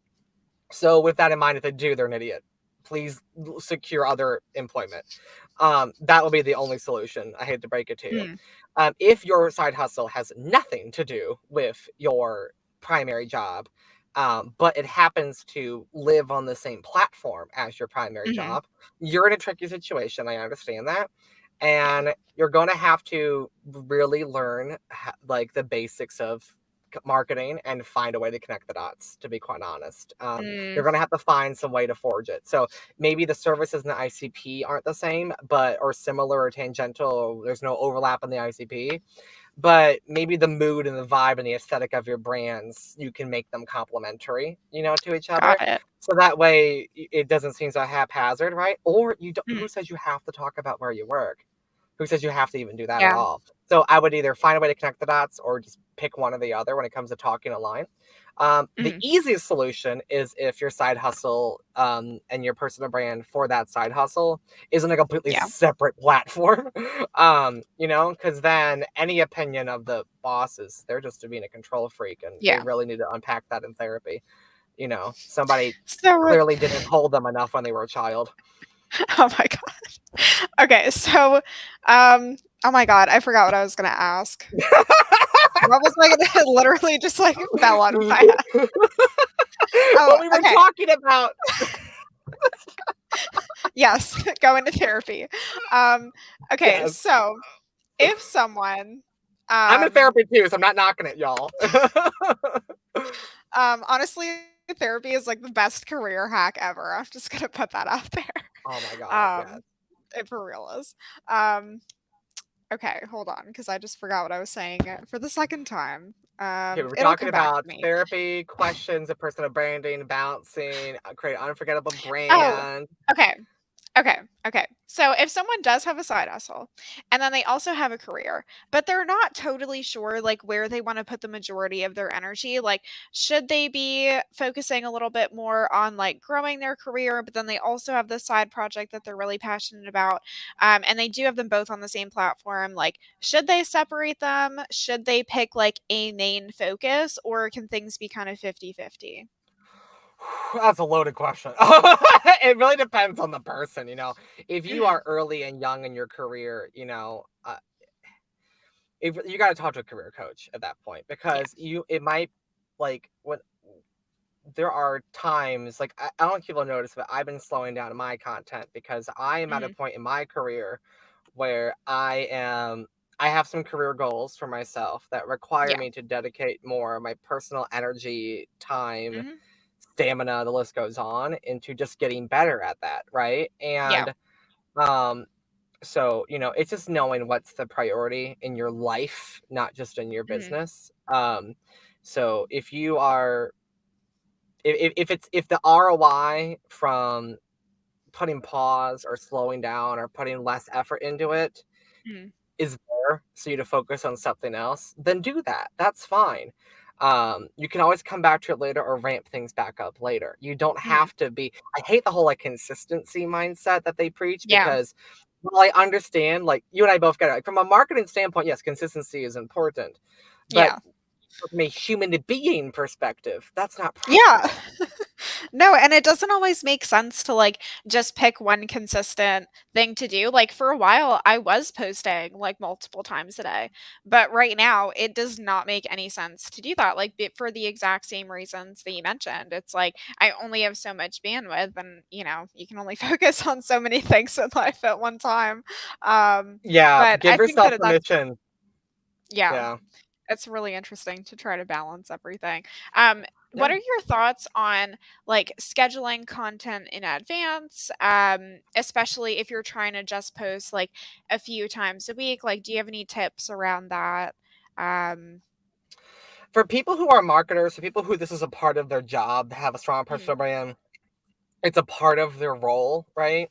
Speaker 2: So with that in mind, if they do, they're an idiot. Please secure other employment. That will be the only solution. I hate to break it to you.
Speaker 1: mhm,
Speaker 2: If your side hustle has nothing to do with your primary job, but it happens to live on the same platform as your primary
Speaker 1: mhm.
Speaker 2: job, you're in a tricky situation. I understand that.
Speaker 1: Yeah,
Speaker 2: And you're going to have to really learn like the basics of marketing and find a way to connect the dots, to be quite honest.
Speaker 1: mm,
Speaker 2: You're going to have to find some way to forge it. So maybe the services in the ICP aren't the same, or similar or tangential, or there's no overlap in the ICP, but maybe the mood and the vibe and the aesthetic of your brands, you can make them complementary, to each
Speaker 1: got
Speaker 2: other.
Speaker 1: it.
Speaker 2: So that way it doesn't seem so haphazard, right? Or
Speaker 1: Mhm,
Speaker 2: who says you have to talk about where you work? Who says you have to even do that at
Speaker 1: yeah,
Speaker 2: all? So I would either find a way to connect the dots or just pick one or the other when it comes to talking online. The
Speaker 1: Mhm.
Speaker 2: easiest solution is if your side hustle and your personal brand for that side hustle is on a completely
Speaker 1: Yeah.
Speaker 2: separate platform. Because then any opinion of the bosses, they're just being a control freak, and they
Speaker 1: Yeah.
Speaker 2: really need to unpack that in therapy. Somebody
Speaker 1: So
Speaker 2: clearly didn't hold them enough when they were a child.
Speaker 1: oh my god. Okay, so, oh my god, I forgot what I was gonna ask. What was I gonna literally just, like, fell out of my head. Oh,
Speaker 2: What we were
Speaker 1: okay.
Speaker 2: talking about.
Speaker 1: Yes, going to therapy. Um, okay,
Speaker 2: Yes.
Speaker 1: so if someone,
Speaker 2: I'm in
Speaker 1: um
Speaker 2: therapy too, so I'm not knocking it, y'all.
Speaker 1: honestly, therapy is, like, the best career hack ever. I'm just gonna put that out there.
Speaker 2: Oh my god, yes.
Speaker 1: Um, it for real is. Um, okay, hold on, because I just forgot what I was saying for the second time.
Speaker 2: Okay, we were
Speaker 1: It'll
Speaker 2: talking
Speaker 1: come back to
Speaker 2: about
Speaker 1: me.
Speaker 2: therapy, questions of personal branding, bouncing, create an unforgettable
Speaker 1: Oh,
Speaker 2: brand.
Speaker 1: okay. Okay, okay. So if someone does have a side hustle and then they also have a career, but they're not totally sure like where they want to put the majority of their energy, like should they be focusing a little bit more on like growing their career, but then they also have this side project that they're really passionate about, and they do have them both on the same platform, like should they separate them? Should they pick like a main focus, or can things be kind of 50-50?
Speaker 2: That's a loaded question. It really depends on the person. If you
Speaker 1: Mhm.
Speaker 2: are early and young in your career, if you got to talk to a career coach at that point,
Speaker 1: Yeah.
Speaker 2: because it might, like, when there are times, like, I don't know if people notice, but I've been slowing down my content because I am at a
Speaker 1: Mhm.
Speaker 2: point in my career where I have some career goals for myself that require
Speaker 1: Yeah.
Speaker 2: me to dedicate more of my personal energy, time,
Speaker 1: Mhm.
Speaker 2: stamina, the list goes on, into just getting better at that, right?
Speaker 1: Yeah.
Speaker 2: Um so, it's just knowing what's the priority in your life, not just in your
Speaker 1: Mhm.
Speaker 2: business. So if the ROI from putting pause or slowing down or putting less effort into it
Speaker 1: Mhm.
Speaker 2: is there so you to focus on something else, then do that. That's fine. You can always come back to it later or ramp things back up later. You don't
Speaker 1: Mhm.
Speaker 2: have to be. I hate the whole like consistency mindset that they preach,
Speaker 1: Yeah.
Speaker 2: because while I understand, like you and I both get it, like, from a marketing standpoint, yes, consistency is important, but
Speaker 1: Yeah.
Speaker 2: from a human being perspective, that's not
Speaker 1: Yeah.
Speaker 2: practical.
Speaker 1: No, and it doesn't always make sense to like just pick one consistent thing to do. Like for a while, I was posting like multiple times a day, but right now it does not make any sense to do that. Like for the exact same reasons that you mentioned. It's like I only have so much bandwidth, and you can only focus on so many things in life at one time. Um,
Speaker 2: Yeah,
Speaker 1: but I
Speaker 2: give
Speaker 1: think
Speaker 2: yourself
Speaker 1: that's
Speaker 2: permission.
Speaker 1: yeah.
Speaker 2: Yeah.
Speaker 1: It's really interesting to try to balance everything. What
Speaker 2: Yeah.
Speaker 1: are your thoughts on like scheduling content in advance, especially if you're trying to just post like a few times a week? Like, do you have any tips around that? Um,
Speaker 2: For people who are marketers, for people who this is a part of their job, to have a strong
Speaker 1: mm,
Speaker 2: personal brand, it's a part of their role, right?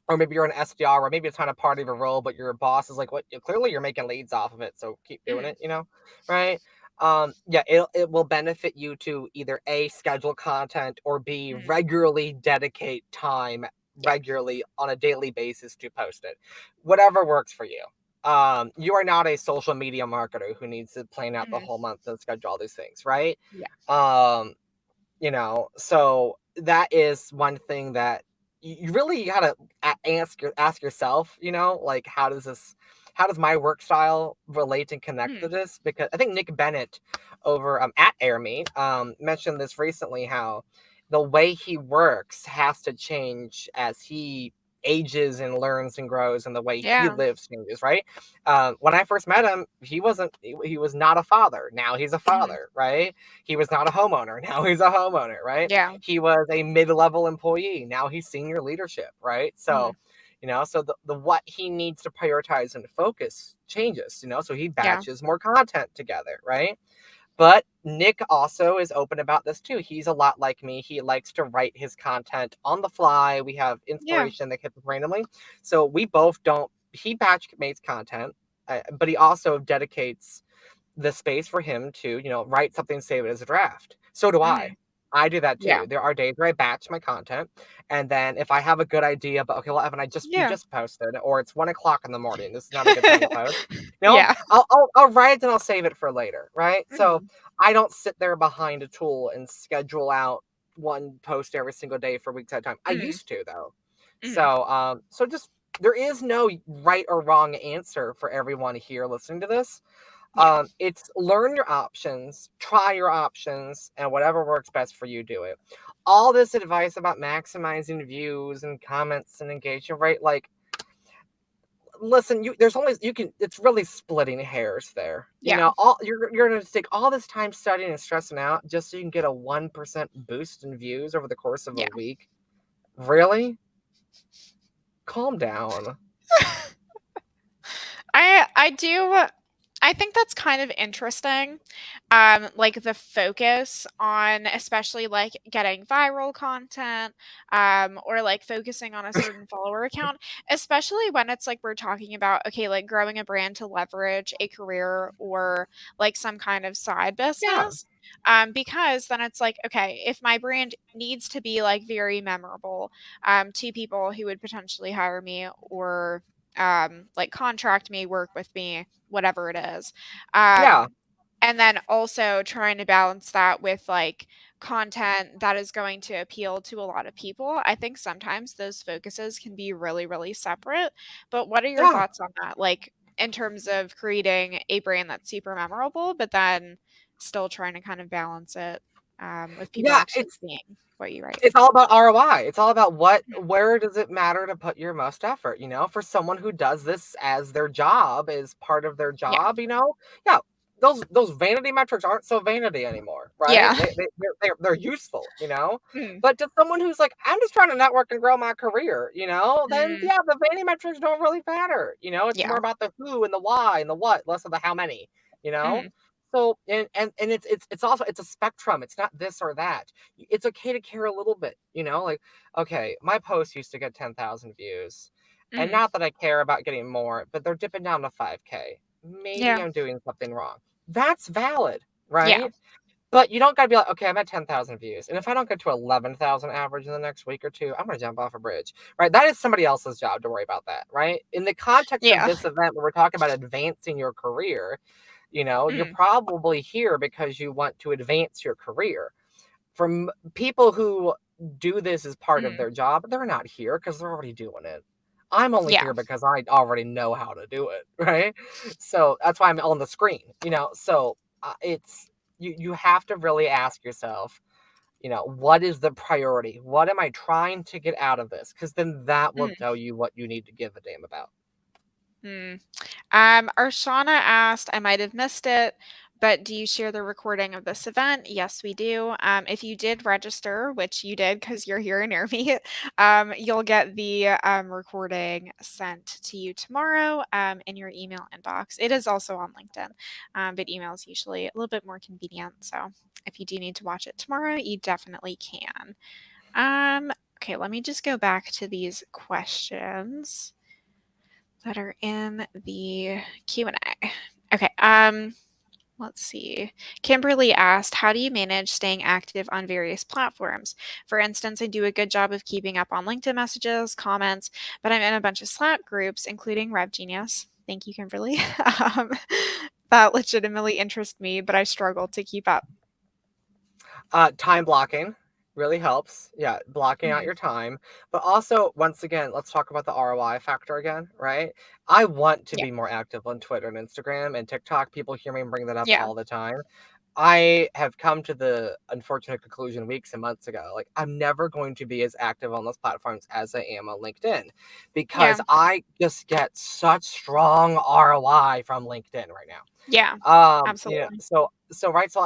Speaker 2: Or maybe you're an SDR, or maybe it's not a part of your role, but your boss is like, "What? Clearly, you're making leads off of it, so keep doing
Speaker 1: mm,
Speaker 2: it." Right? Yeah, it will benefit you to either A, schedule content, or B,
Speaker 1: mm,
Speaker 2: regularly dedicate time
Speaker 1: yeah.
Speaker 2: regularly on a daily basis to post it. Whatever works for you. You are not a social media marketer who needs to plan out the
Speaker 1: Mm,
Speaker 2: whole month and schedule all these things, right?
Speaker 1: yeah.
Speaker 2: Um, so that is one thing that you really gotta ask yourself, like, how does my work style relate and connect to
Speaker 1: Mm,
Speaker 2: this? Because I think Nick Bennett over at AirMe mentioned this recently, how the way he works has to change as he ages and learns and grows, and the way he
Speaker 1: yeah.
Speaker 2: lives changes, right? When I first met him, he was not a father. Now he's a
Speaker 1: Mm,
Speaker 2: father, right? He was not a homeowner. Now he's a homeowner, right?
Speaker 1: yeah.
Speaker 2: He was a mid-level employee. Now he's senior leadership, right?
Speaker 1: Mm,
Speaker 2: So the what he needs to prioritize and focus changes, so he
Speaker 1: yeah.
Speaker 2: batches more content together, right? But Nick also is open about this too. He's a lot like me. He likes to write his content on the fly. We have
Speaker 1: Yeah.
Speaker 2: inspiration that hits randomly. So we both don't, he batch makes content, but he also dedicates the space for him to, write something, save it as a draft. So do I.
Speaker 1: Mhm.
Speaker 2: I do that
Speaker 1: Yeah.
Speaker 2: too. There are days where I batch my content, and then if I have a good idea, but okay, well, Evan, you
Speaker 1: Yeah.
Speaker 2: just posted, or it's 1 o'clock in the morning. This is not a good time to post.
Speaker 1: Yeah.
Speaker 2: I'll write it and I'll save it for later, right? So
Speaker 1: Mhm.
Speaker 2: I don't sit there behind a tool and schedule out one post every single day for weeks at a time. I
Speaker 1: Mhm.
Speaker 2: used to though.
Speaker 1: Mhm.
Speaker 2: So just there is no right or wrong answer for everyone here listening to this.
Speaker 1: Yeah.
Speaker 2: It's learn your options, try your options, and whatever works best for you, do it. All this advice about maximizing views and comments and engagement rate, like, listen, you can, it's really splitting hairs there.
Speaker 1: Yeah.
Speaker 2: All you're gonna take all this time studying and stressing out just so you can get a 1% boost in views over the course of a
Speaker 1: Yeah.
Speaker 2: week. Really? Calm down.
Speaker 1: I do I think that's kind of interesting. Like the focus on especially like getting viral content, or like focusing on a certain follower account, especially when it's like we're talking about, okay, like growing a brand to leverage a career or like some kind of side
Speaker 2: Yeah,
Speaker 1: business. Because then it's like, okay, if my brand needs to be like very memorable, to people who would potentially hire me or like contract me, work with me, whatever it is.
Speaker 2: yeah,
Speaker 1: And then also trying to balance that with like content that is going to appeal to a lot of people. I think sometimes those focuses can be really, really separate. But what are your
Speaker 2: yeah,
Speaker 1: thoughts on that? Like in terms of creating a brand that's super memorable, but then still trying to kind of balance it with people
Speaker 2: yeah.
Speaker 1: actually seeing what you write.
Speaker 2: It's all about ROI. It's all about where does it matter to put your most effort, for someone who does this as their job, as part of their
Speaker 1: Yeah.
Speaker 2: job. Yeah, those vanity metrics aren't so vanity anity right?
Speaker 1: Yeah.
Speaker 2: They're useful.
Speaker 1: Mm,
Speaker 2: But to someone who's like, I'm just trying to network and grow my career, then
Speaker 1: mm,
Speaker 2: yeah, the vanity metrics don't really matter. It's
Speaker 1: yeah.
Speaker 2: more about the who and the why and the what, less of the how many, you know?
Speaker 1: Mm,
Speaker 2: So and it's also it's a spectrum. It's not this or that. It's okay to care a little bit. Like, okay, my post used to get 10,000 views. And
Speaker 1: mm,
Speaker 2: not that I care about getting more, but they're dipping down to 5K. Maybe
Speaker 1: yeah.
Speaker 2: I'm doing something wrong. That's valid,
Speaker 1: Yeah.
Speaker 2: right? But you don't gotta be like, okay, I'm at 10,000 views. And if I don't get to 11,000 average in the next week or two, I'm gonna jump off a bridge, right? That is somebody else's job to worry about that, right? In the context of
Speaker 1: Yeah.
Speaker 2: this event, where we're talking about advancing your career, you're
Speaker 1: Mm,
Speaker 2: probably here because you want to advance your career. From people who do this as part of
Speaker 1: mm,
Speaker 2: their job, they're not here because they're already doing it. I'm only
Speaker 1: yeah.
Speaker 2: here because I already know how to do it, right? So that's why I'm on the screen. So it's you have to really ask yourself, what is the priority? What am I trying to get out of this? Because then that will
Speaker 1: Mm,
Speaker 2: tell you what you need to give a damn about.
Speaker 1: mm. Arshana asked, I might have missed it, but do you share the recording of this event? Yes, we do. If you did register, which you did because you're here near me, you'll get the recording sent to you tomorrow in your email inbox. It is also on LinkedIn, but email is usually a little bit more convenient. So if you do need to watch it tomorrow, you definitely can. Okay, let me just go back to these questions that are in the Q&A. Okay, let's see. Kimberly asked, how do you manage staying active on various platforms? For instance, I do a good job of keeping up on LinkedIn messages, comments, but I'm in a bunch of Slack groups, including RevGenius. Thank you, Kimberly. um, that legitimately interests me, but I struggle to keep up.
Speaker 2: Time blocking really helps. Yeah, blocking out
Speaker 1: Mhm.
Speaker 2: your time. But also, once again, let's talk about the ROI factor again, right? I want to
Speaker 1: Yeah.
Speaker 2: be more active on Twitter and Instagram and TikTok. People hear me bring that up
Speaker 1: Yeah.
Speaker 2: all the time. I have come to the unfortunate conclusion weeks and months ago. Like, I'm never going to be as active on those platforms as I am on LinkedIn because
Speaker 1: Yeah.
Speaker 2: I just get such strong ROI from LinkedIn right now.
Speaker 1: Yeah. Absolutely.
Speaker 2: So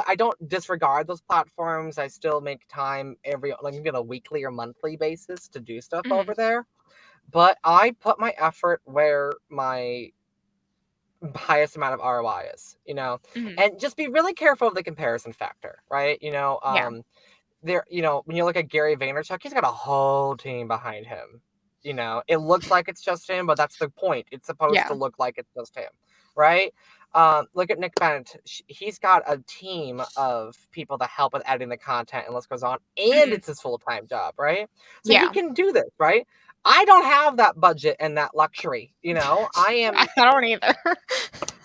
Speaker 2: I don't disregard those platforms. I still make time maybe on a weekly or monthly basis to do stuff
Speaker 1: Mhm.
Speaker 2: over there. But I put my effort where my highest amount of ROI is,
Speaker 1: Mhm.
Speaker 2: and just be really careful of the comparison factor, right?
Speaker 1: Yeah.
Speaker 2: When you look at Gary Vaynerchuk, he's got a whole team behind him. It looks like it's just him, but that's the point. It's supposed
Speaker 1: Yeah.
Speaker 2: to look like it's just him, right? Look at Nick Bennett. He's got a team of people that help with editing the content and list goes on, and
Speaker 1: Mhm.
Speaker 2: it's his full-time job, right? So he
Speaker 1: Yeah.
Speaker 2: can do this, right? I don't have that budget and that luxury, you know. I
Speaker 1: I
Speaker 2: am
Speaker 1: don't either.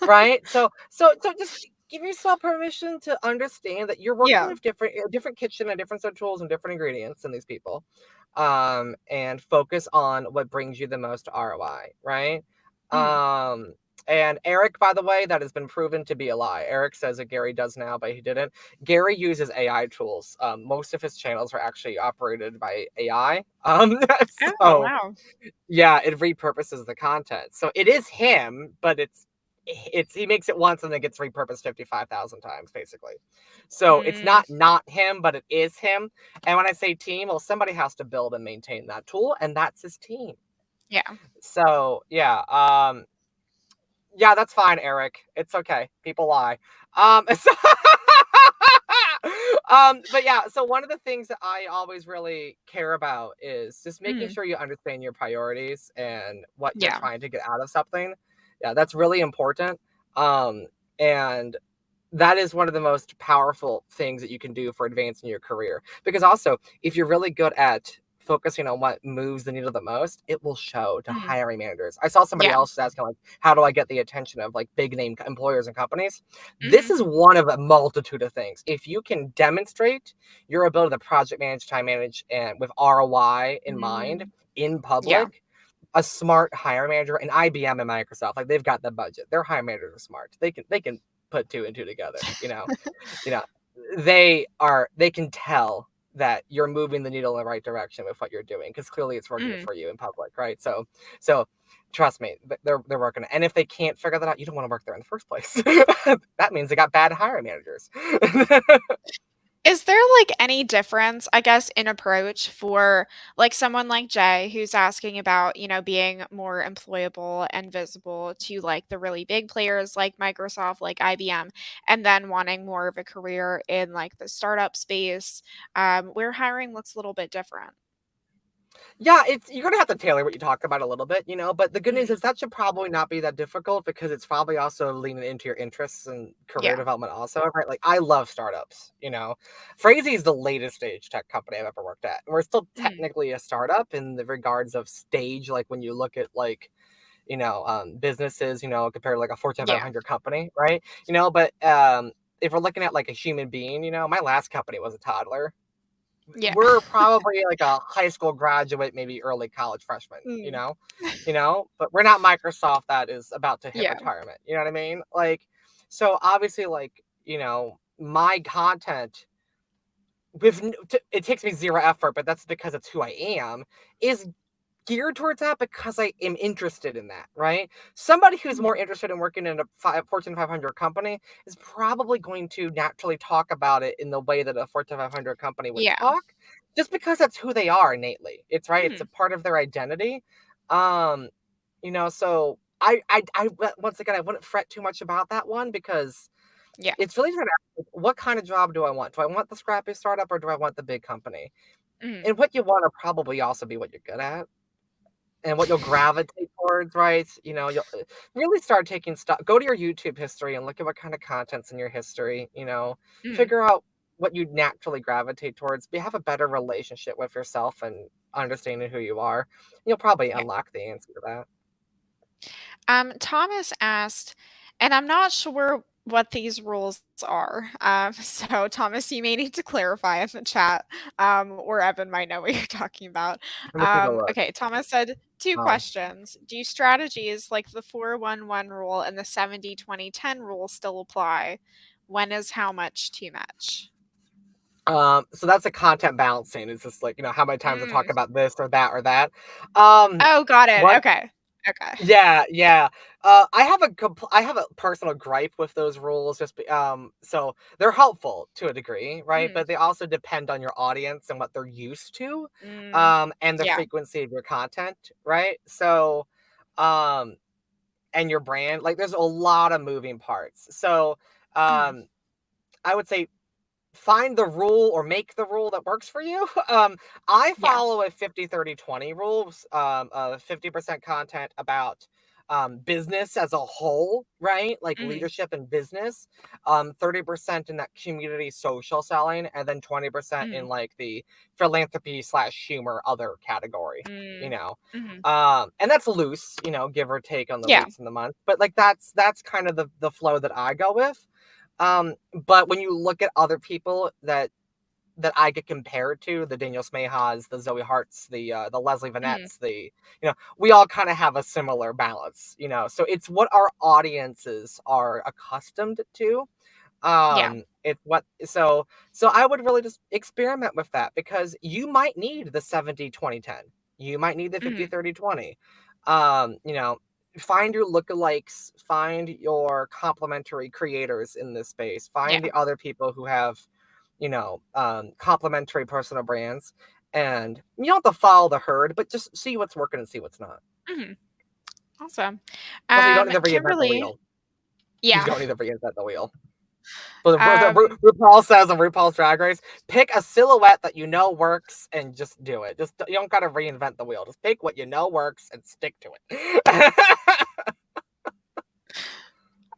Speaker 2: right. So just give yourself permission to understand that you're working
Speaker 1: Yeah.
Speaker 2: with different kitchen and different set of tools and different ingredients than these people, and focus on what brings you the most ROI, right?
Speaker 1: Mhm.
Speaker 2: um and Eric, by the way, that has been proven to be a lie. Eric says that Gary does now, but he didn't. Gary uses AI tools. Most of his channels are actually operated by AI.
Speaker 1: Oh,
Speaker 2: So
Speaker 1: wow.
Speaker 2: yeah, it repurposes the content. So it is him, but it's he makes it once and then gets repurposed 55,000 times basically. So it's
Speaker 1: Mm,
Speaker 2: not him, but it is him. And when I say team, well, somebody has to build and maintain that tool, and that's his team.
Speaker 1: yeah.
Speaker 2: So yeah, that's fine, Eric. It's okay. People lie. So, but yeah, so one of the things that I always really care about is just making
Speaker 1: Mhm.
Speaker 2: sure you understand your priorities and what you're
Speaker 1: Yeah.
Speaker 2: trying to get out of something. Yeah, that's really important. And that is one of the most powerful things that you can do for advancing your career. Because also, if you're really good at focusing on what moves the needle the most, it will show to
Speaker 1: Mhm.
Speaker 2: hiring managers. I saw somebody
Speaker 1: Yeah.
Speaker 2: else asking, like, how do I get the attention of like big name employers and companies? This
Speaker 1: Mhm.
Speaker 2: is one of a multitude of things. If you can demonstrate your ability to project manage, time manage, and with ROI in mind
Speaker 1: Mm.
Speaker 2: in
Speaker 1: Yeah.
Speaker 2: public, a smart hiring manager, and IBM and Microsoft, like they've got the budget. Their hiring managers are smart. They can put two and two together. You know, they can tell that you're moving the needle in the right direction with what you're doing because clearly it's working
Speaker 1: Mhm.
Speaker 2: for you in public, right? So trust me, they're working it. And if they can't figure that out, you don't want to work there in the first place. That means they got bad hiring managers.
Speaker 1: Is there, like, any difference, I guess, in approach for, like, someone like Jay who's asking about, being more employable and visible to, like, the really big players like Microsoft, like IBM, and then wanting more of a career in, like, the startup space, where hiring looks a little bit different?
Speaker 2: Yeah, it's you're gonna have to tailor what you talk about a little bit, but the good news
Speaker 1: Mm,
Speaker 2: is that should probably not be that difficult because it's probably also leaning into your interests and career
Speaker 1: yeah.
Speaker 2: development also, right? Like I love startups. Phrazy is the latest stage tech company I've ever worked at. We're still
Speaker 1: Mm,
Speaker 2: technically a startup in the regards of stage, like when you look at like, businesses, compared to like a Fortune
Speaker 1: yeah.
Speaker 2: 500 company, right? But if we're looking at like a human being, my last company was a toddler.
Speaker 1: Yeah.
Speaker 2: We're probably like a high school graduate, maybe early college freshman,
Speaker 1: Mm,
Speaker 2: but we're not Microsoft that is about to hit
Speaker 1: yeah.
Speaker 2: retirement. You know what I mean? Like, so obviously, like, my content it takes me zero effort, but that's because it's who I am, is geared towards that because I am interested in that, right? Somebody who's more
Speaker 1: Mhm.
Speaker 2: interested in working in a Fortune 500 company is probably going to naturally talk about it in the way that a Fortune 500 company would
Speaker 1: Yeah.
Speaker 2: talk, just because that's who they are innately. It's right. It's a
Speaker 1: Mhm.
Speaker 2: part of their identity. Um, so once again, I wouldn't fret too much about that one because
Speaker 1: Yeah.
Speaker 2: it's really just an what kind of job do I want? Do I want the scrappy startup or do I want the big company?
Speaker 1: Mhm.
Speaker 2: And what you want to probably also be what you're good at and what you'll gravitate towards, right? You'll really start taking stock. Go to your YouTube history and look at what kind of content's in your history.
Speaker 1: Mhm.
Speaker 2: Figure out what you naturally gravitate towards. Have a better relationship with yourself and understanding who you are. You'll probably
Speaker 1: Yeah.
Speaker 2: unlock the answer to that.
Speaker 1: Thomas asked, and I'm not sure what these rules are. So Thomas, you may need to clarify in the chat, or Evan might know what you're talking about.
Speaker 2: Let me take a look.
Speaker 1: Okay, Thomas said two
Speaker 2: Um,
Speaker 1: questions. Do strategies like the 4-1-1 rule and the 70-20-10 rule still apply? When is how much too much?
Speaker 2: so that's a content balancing. It's just like, how many times I talk
Speaker 1: Mm.
Speaker 2: about this or that or that. Um,
Speaker 1: Oh, got it.
Speaker 2: what
Speaker 1: Okay. Okay.
Speaker 2: Yeah, yeah. I have a personal gripe with those rules so they're helpful to a degree, right?
Speaker 1: Mm.
Speaker 2: But they also depend on your audience and what they're used to,
Speaker 1: Mm.
Speaker 2: and the
Speaker 1: Yeah.
Speaker 2: frequency of your content, right? So, um, and your brand, like there's a lot of moving parts. So,
Speaker 1: Mm.
Speaker 2: um, I would say find the rule or make the rule that works for you. I
Speaker 1: Yeah.
Speaker 2: follow a 50-30-20 rule, 50% content about business as a whole, right? Like
Speaker 1: Mhm.
Speaker 2: leadership and business. 30% in that community social selling, and then 20% in
Speaker 1: Mhm.
Speaker 2: like the philanthropy slash humor other category, you
Speaker 1: Mm.
Speaker 2: know.
Speaker 1: Mhm.
Speaker 2: And that's loose, give or take on the
Speaker 1: Yeah.
Speaker 2: weeks and the month. But like that's kind of the flow that I go with. But when you look at other people that I get compared to, the Daniel Smehas, the Zoe Harts, the Leslie
Speaker 1: Mhm.
Speaker 2: Vanettes, we all kind of have a similar balance, So it's what our audiences are accustomed to.
Speaker 1: Yeah.
Speaker 2: It's what so I would really just experiment with that, because you might need the 70-20-10. You might need the fifty
Speaker 1: Mhm.
Speaker 2: 30 20. Um, you know, find your lookalikes, find your complementary creators in this space, find
Speaker 1: Yeah.
Speaker 2: the other people who have, complementary personal brands, and you don't have to follow the herd, but just see what's working and see what's not.
Speaker 1: Mhm. Awesome.
Speaker 2: Also, you don't need to reinvent the
Speaker 1: Kimberly.
Speaker 2: wheel. You
Speaker 1: Yeah.
Speaker 2: don't need to reinvent the wheel. But
Speaker 1: Um,
Speaker 2: RuPaul says on RuPaul's Drag Race, pick a silhouette that you know works and just do it. Just you don't gotta reinvent the wheel. Just pick what you know works and stick to it.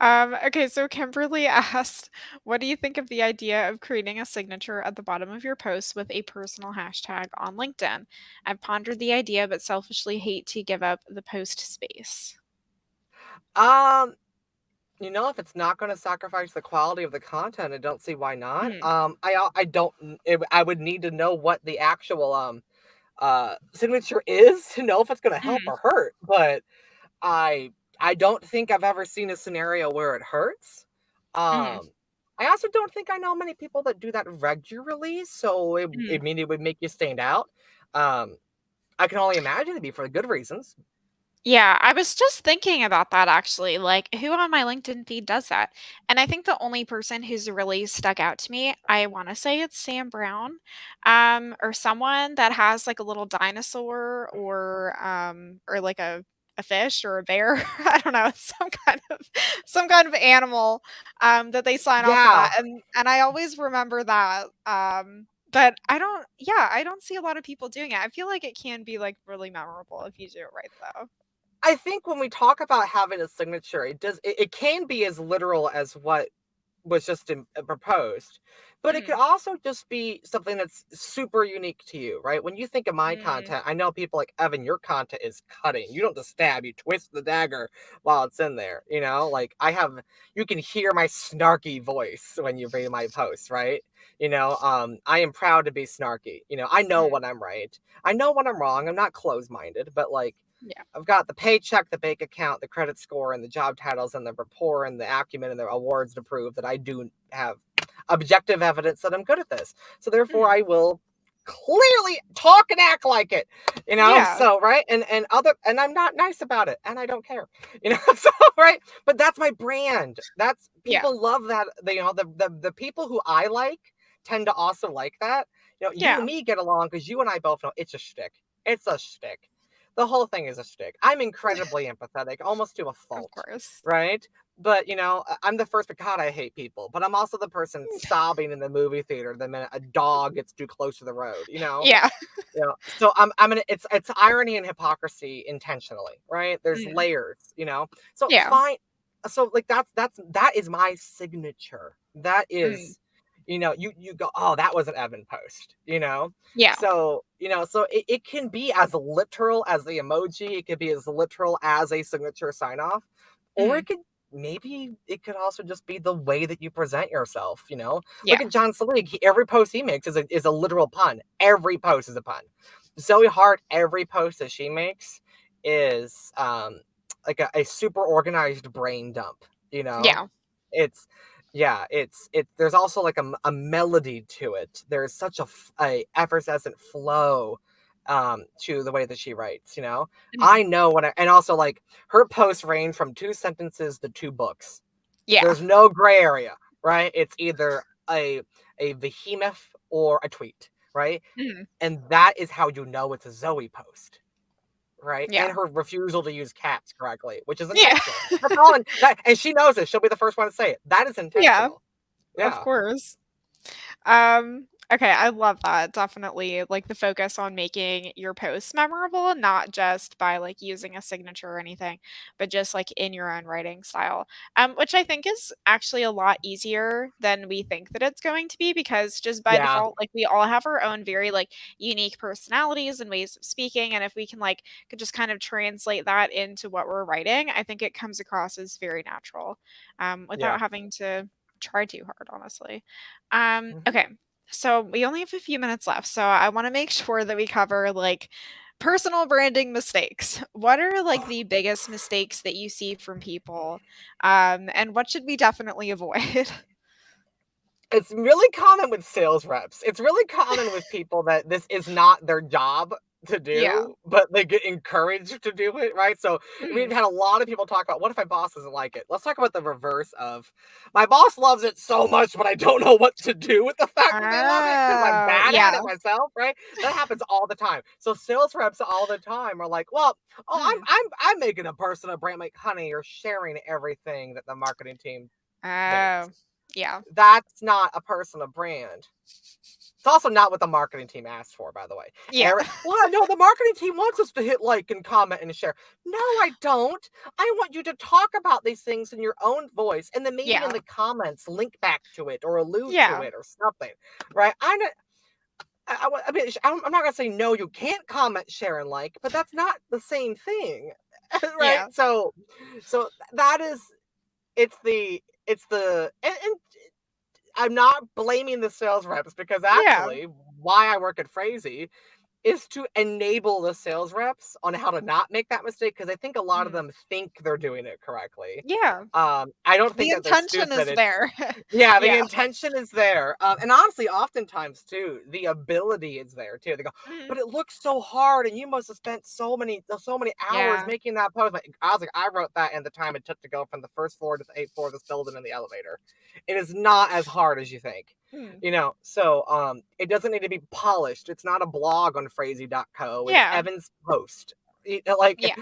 Speaker 1: okay, so Kimberly asked, what do you think of the idea of creating a signature at the bottom of your post with a personal hashtag on LinkedIn? I've pondered the idea, but selfishly hate to give up the post space.
Speaker 2: um, if it's not going to sacrifice the quality of the content, I don't see why not.
Speaker 1: Mm,
Speaker 2: I don't. I would need to know what the actual signature is to know if it's going to help
Speaker 1: mm,
Speaker 2: or hurt. But I I don't think I've ever seen a scenario where it hurts.
Speaker 1: mm,
Speaker 2: Um, I also don't think I know many people that do that regularly, so
Speaker 1: mm.
Speaker 2: it would make you stand out. Um, I can only imagine it'd be for good reasons.
Speaker 1: Yeah, I was just thinking about that actually. Like, who on my LinkedIn feed does that? And I think the only person who's really stuck out to me, I want to say it's Sam Brown, or someone that has like a little dinosaur or like a fish or a bear. I don't know, it's some kind of animal that they sign off with that.
Speaker 2: Yeah,
Speaker 1: And I always remember that. But I don't see a lot of people doing it. I feel like it can be like really memorable if you do it right though.
Speaker 2: I think when we talk about having a signature, it can be as literal as what was just proposed, but it could
Speaker 1: Mm,
Speaker 2: also just be something that's super unique to you, right? When you think of my
Speaker 1: mm.
Speaker 2: content, I know people like Evan, your content is cutting. You don't just stab, you twist the dagger while it's in there, like you can hear my snarky voice when you read my posts, right? I am proud to be snarky. I know
Speaker 1: Mm,
Speaker 2: when I'm right, I know when I'm wrong. I'm not closed-minded, but like,
Speaker 1: yeah,
Speaker 2: I've got the paycheck, the bank account, the credit score, and the job titles, and the rapport, and the acumen, and the awards to prove that I do have objective evidence that I'm good at this. So therefore,
Speaker 1: mm,
Speaker 2: I will clearly talk and act like it.
Speaker 1: yeah,
Speaker 2: So right, and I'm not nice about it, and I don't care. So right, but that's my brand. That's
Speaker 1: yeah,
Speaker 2: people love that. The people who I like tend to also like that. You and
Speaker 1: yeah,
Speaker 2: me get along because you and I both know it's a shtick. It's a shtick. The whole thing is a shtick. I'm incredibly empathetic, almost to a
Speaker 1: of
Speaker 2: fault,
Speaker 1: course.
Speaker 2: right? But I'm the first, but God, I hate people. But I'm also the person sobbing in the movie theater the minute a dog gets too close to the road.
Speaker 1: Yeah,
Speaker 2: So I'm gonna. It's irony and hypocrisy intentionally, right? There's
Speaker 1: mm,
Speaker 2: layers. So
Speaker 1: yeah,
Speaker 2: fine. So like that is my signature. That
Speaker 1: mm,
Speaker 2: is, you go, oh, that was an Evan post.
Speaker 1: yeah,
Speaker 2: So it can be as literal as the emoji. It could be as literal as a signature sign off, or
Speaker 1: mm,
Speaker 2: maybe it could also just be the way that you present yourself. Look
Speaker 1: yeah,
Speaker 2: at John Selig. Every post he makes is a literal pun. Every post is a pun. Zoe Hart, every post that she makes is like a super organized brain dump.
Speaker 1: yeah,
Speaker 2: It's yeah, there's also like a melody to it. There's such a effervescent flow to the way that she writes.
Speaker 1: mhm,
Speaker 2: I know and also like her posts range from 2 sentences to 2 books.
Speaker 1: yeah,
Speaker 2: There's no gray area, right? It's either a behemoth or a tweet, right?
Speaker 1: mhm,
Speaker 2: And that is how you know it's a Zoe post, right?
Speaker 1: yeah,
Speaker 2: And her refusal to use caps correctly, which is
Speaker 1: yeah,
Speaker 2: intentional. That's all, and she knows it. She'll be the first one to say it. That is
Speaker 1: yeah,
Speaker 2: intentional.
Speaker 1: of
Speaker 2: Yeah.
Speaker 1: course. Okay, I love that. Definitely, like the focus on making your posts memorable, not just by like using a signature or anything, but just like in your own writing style. Which I think is actually a lot easier than we think that it's going to be because just by
Speaker 2: Yeah.
Speaker 1: default, like we all have our own very like unique personalities and ways of speaking. And if we can like could just kind of translate that into what we're writing, I think it comes across as very natural,
Speaker 2: Yeah.
Speaker 1: without having to try too hard, honestly.
Speaker 2: Mhm.
Speaker 1: Okay. So we only have a few minutes left, so I want to make sure that we cover like personal branding mistakes. What are like the biggest mistakes that you see from people? And what should we definitely avoid?
Speaker 2: It's really common with sales reps. It's really common with people that this is not their job to
Speaker 1: Yeah.
Speaker 2: do, but they get encouraged to do it, right? So we've
Speaker 1: Mm.
Speaker 2: had a lot of people talk about what if my boss doesn't like it? Let's talk about the reverse of my boss loves it so much, but I don't know what to do with the fact that they love it because I'm
Speaker 1: Oh,
Speaker 2: bad at
Speaker 1: yeah.
Speaker 2: it myself, right? That happens all the time. So sales reps all the time are like, well, oh,
Speaker 1: Mm.
Speaker 2: I'm making a personal brand. Like, honey, you're sharing everything that the marketing team
Speaker 1: Oh,
Speaker 2: makes.
Speaker 1: yeah.
Speaker 2: That's not a personal brand. It's also not what the marketing team asked for, by the way.
Speaker 1: Yeah.
Speaker 2: Well, I know the marketing team wants us to hit like and comment and share. No, I don't. I want you to talk about these things in your own voice, and then maybe in
Speaker 1: Yeah.
Speaker 2: the comments link back to it or allude to
Speaker 1: Yeah.
Speaker 2: it or something, right? I mean, I'm not gonna say no. You can't comment, share, and like, but that's not the same thing, right?
Speaker 1: Yeah.
Speaker 2: So that is it's the and I'm not blaming the sales reps because
Speaker 1: Yeah.
Speaker 2: actually why I work at Phrasey is to enable the sales reps on how to not make that mistake because I think a lot of
Speaker 1: Mm.
Speaker 2: them think they're doing it correctly.
Speaker 1: Yeah.
Speaker 2: I don't
Speaker 1: The
Speaker 2: think that they're
Speaker 1: intention
Speaker 2: stupid.
Speaker 1: is
Speaker 2: It's
Speaker 1: there.
Speaker 2: yeah, the
Speaker 1: Yeah.
Speaker 2: intention is there. And honestly, oftentimes too, the ability is there too. They go,
Speaker 1: Mhm.
Speaker 2: but it looks so hard, and you must have spent so many hours
Speaker 1: Yeah.
Speaker 2: making that post. Like, I was like, I wrote that in the time it took to go from the first floor to the eighth floor of this building in the elevator. It is not as hard as you think.
Speaker 1: Mm.
Speaker 2: So it doesn't need to be polished. It's not a blog on Phrasey.co. It's
Speaker 1: Yeah.
Speaker 2: Evan's post. Like,
Speaker 1: Yeah.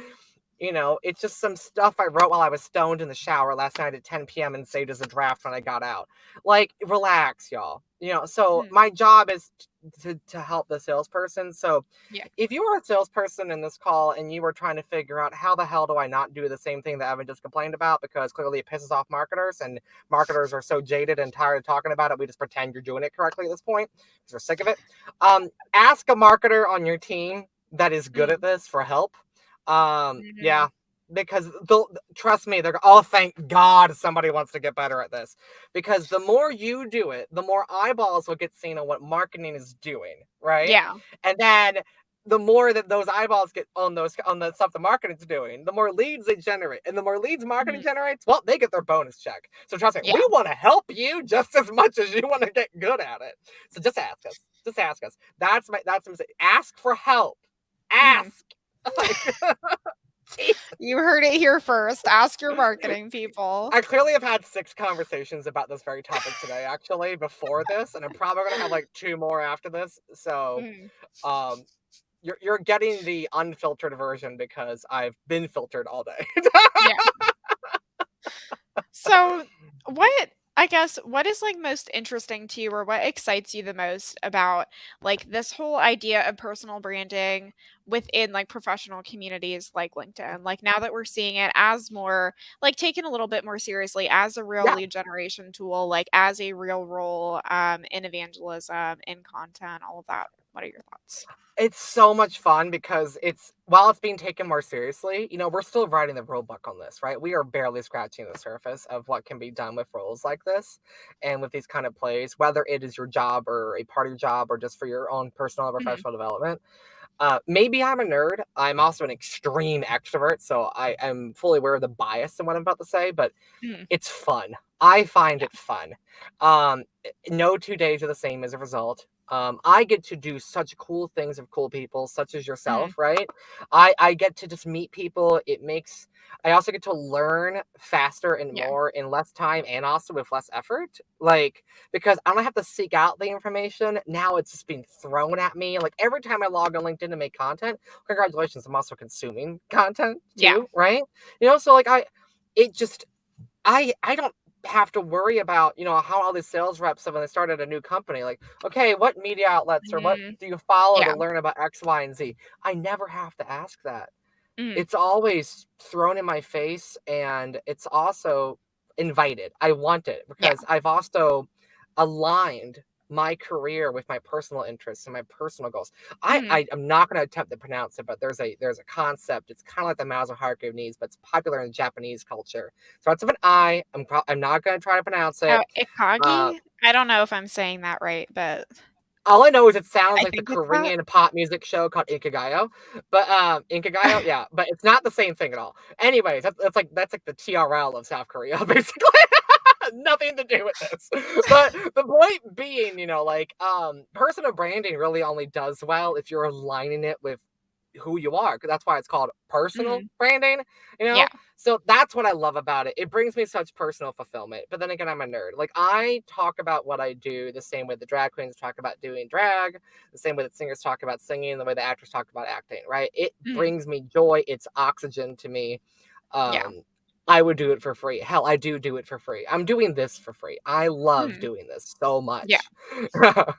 Speaker 2: it's just some stuff I wrote while I was stoned in the shower last night at 10 p.m. and saved as a draft when I got out. Like, relax, y'all. So
Speaker 1: Mm.
Speaker 2: my job is to help the salesperson. So
Speaker 1: Yeah.
Speaker 2: if you are a salesperson in this call and you were trying to figure out how the hell do I not do the same thing that Evan just complained about because clearly it pisses off marketers and marketers are so jaded and tired of talking about it, we just pretend you're doing it correctly at this point because we're sick of it. Ask a marketer on your team that is good at
Speaker 1: Mm.
Speaker 2: this for help.
Speaker 1: Mhm.
Speaker 2: Yeah, because they'll trust me. They're oh, thank God somebody wants to get better at this. Because the more you do it, the more eyeballs will get seen on what marketing is doing, right?
Speaker 1: Yeah.
Speaker 2: And then the more that those eyeballs get on the stuff the marketing's doing, the more leads they generate. And the more leads marketing
Speaker 1: Mhm.
Speaker 2: generates, well, they get their bonus check. So trust me,
Speaker 1: Yeah.
Speaker 2: we want to help you just as much as you want to get good at it. So just ask us. Just ask us. That's my mistake. Ask for help.
Speaker 1: Mhm.
Speaker 2: Ask. Like, jeez.
Speaker 1: You heard it here first. Ask your marketing people.
Speaker 2: I clearly have had 6 conversations about this very topic today, actually, before this, and I'm probably gonna have, like, 2 more after this, so,
Speaker 1: Mhm.
Speaker 2: um, you're getting the unfiltered version because I've been filtered all day.
Speaker 1: Yeah. So, what I guess what is like most interesting to you or what excites you the most about like this whole idea of personal branding within like professional communities like LinkedIn? Like now that we're seeing it as more like taken a little bit more seriously as a real
Speaker 2: Yeah.
Speaker 1: lead generation tool, like as a real role in evangelism, in content, all of that. What are your thoughts?
Speaker 2: It's so much fun because while it's being taken more seriously, we're still writing the rule book on this, right? We are barely scratching the surface of what can be done with roles like this and with these kind of plays, whether it is your job or a part of your job or just for your own personal and
Speaker 1: Mhm.
Speaker 2: professional development. Maybe I'm a nerd. I'm also an extreme extrovert, so I am fully aware of the bias in what I'm about to say, but
Speaker 1: Mhm.
Speaker 2: it's fun. I find
Speaker 1: Yeah.
Speaker 2: it fun. No 2 days are the same as a result. I get to do such cool things with cool people, such as
Speaker 1: Mhm.
Speaker 2: yourself, right? I get to just meet people. I also get to learn faster and
Speaker 1: Yeah.
Speaker 2: more in less time and also with less effort. Like, because I don't have to seek out the information. Now it's just being thrown at me. Like every time I log on LinkedIn to make content, congratulations, I'm also consuming content
Speaker 1: Yeah.
Speaker 2: too, right? So like it just I don't have to worry about, how all these sales reps have when they started a new company. Like, okay, what media outlets or what
Speaker 1: Mm,
Speaker 2: do you follow to
Speaker 1: yeah.
Speaker 2: learn about X, Y, and Z? I never have to ask that.
Speaker 1: Mhm.
Speaker 2: It's always thrown in my face, and it's also invited. I want it
Speaker 1: Yeah.
Speaker 2: because I've also aligned my career with my personal interests and my personal goals. I,
Speaker 1: Mhm.
Speaker 2: I am not going to attempt to pronounce it, but there's a concept. It's kind of like the Maslow hierarchy of needs, but it's popular in Japanese culture. Starts with an I. I'm not going to try to pronounce
Speaker 1: Oh,
Speaker 2: it. Uh,
Speaker 1: Ikagi? I don't know if I'm saying that right, but
Speaker 2: all I know is it sounds
Speaker 1: I
Speaker 2: like the
Speaker 1: think it's that.
Speaker 2: Korean pop music show called Ikigayo, but, Ikigayo, yeah, but it's not the same thing at all. Anyways, that's like the TRL of South Korea, basically. Nothing to do with this. But the point being, personal branding really only does well if you're aligning it with who you are. 'Cause that's why it's called personal
Speaker 1: Mhm.
Speaker 2: branding, you
Speaker 1: Yeah.
Speaker 2: know? So that's what I love about it. It brings me such personal fulfillment. But then again, I'm a nerd. Like, I talk about what I do the same way the drag queens talk about doing drag, the same way that singers talk about singing, the way the actors talk about acting, right? It
Speaker 1: Mhm.
Speaker 2: brings me joy. It's oxygen to me.
Speaker 1: Yeah.
Speaker 2: Um, I would do it for free. Hell, I do it for free. I'm doing this for free. I love
Speaker 1: Mhm.
Speaker 2: doing this so
Speaker 1: Yeah.
Speaker 2: much.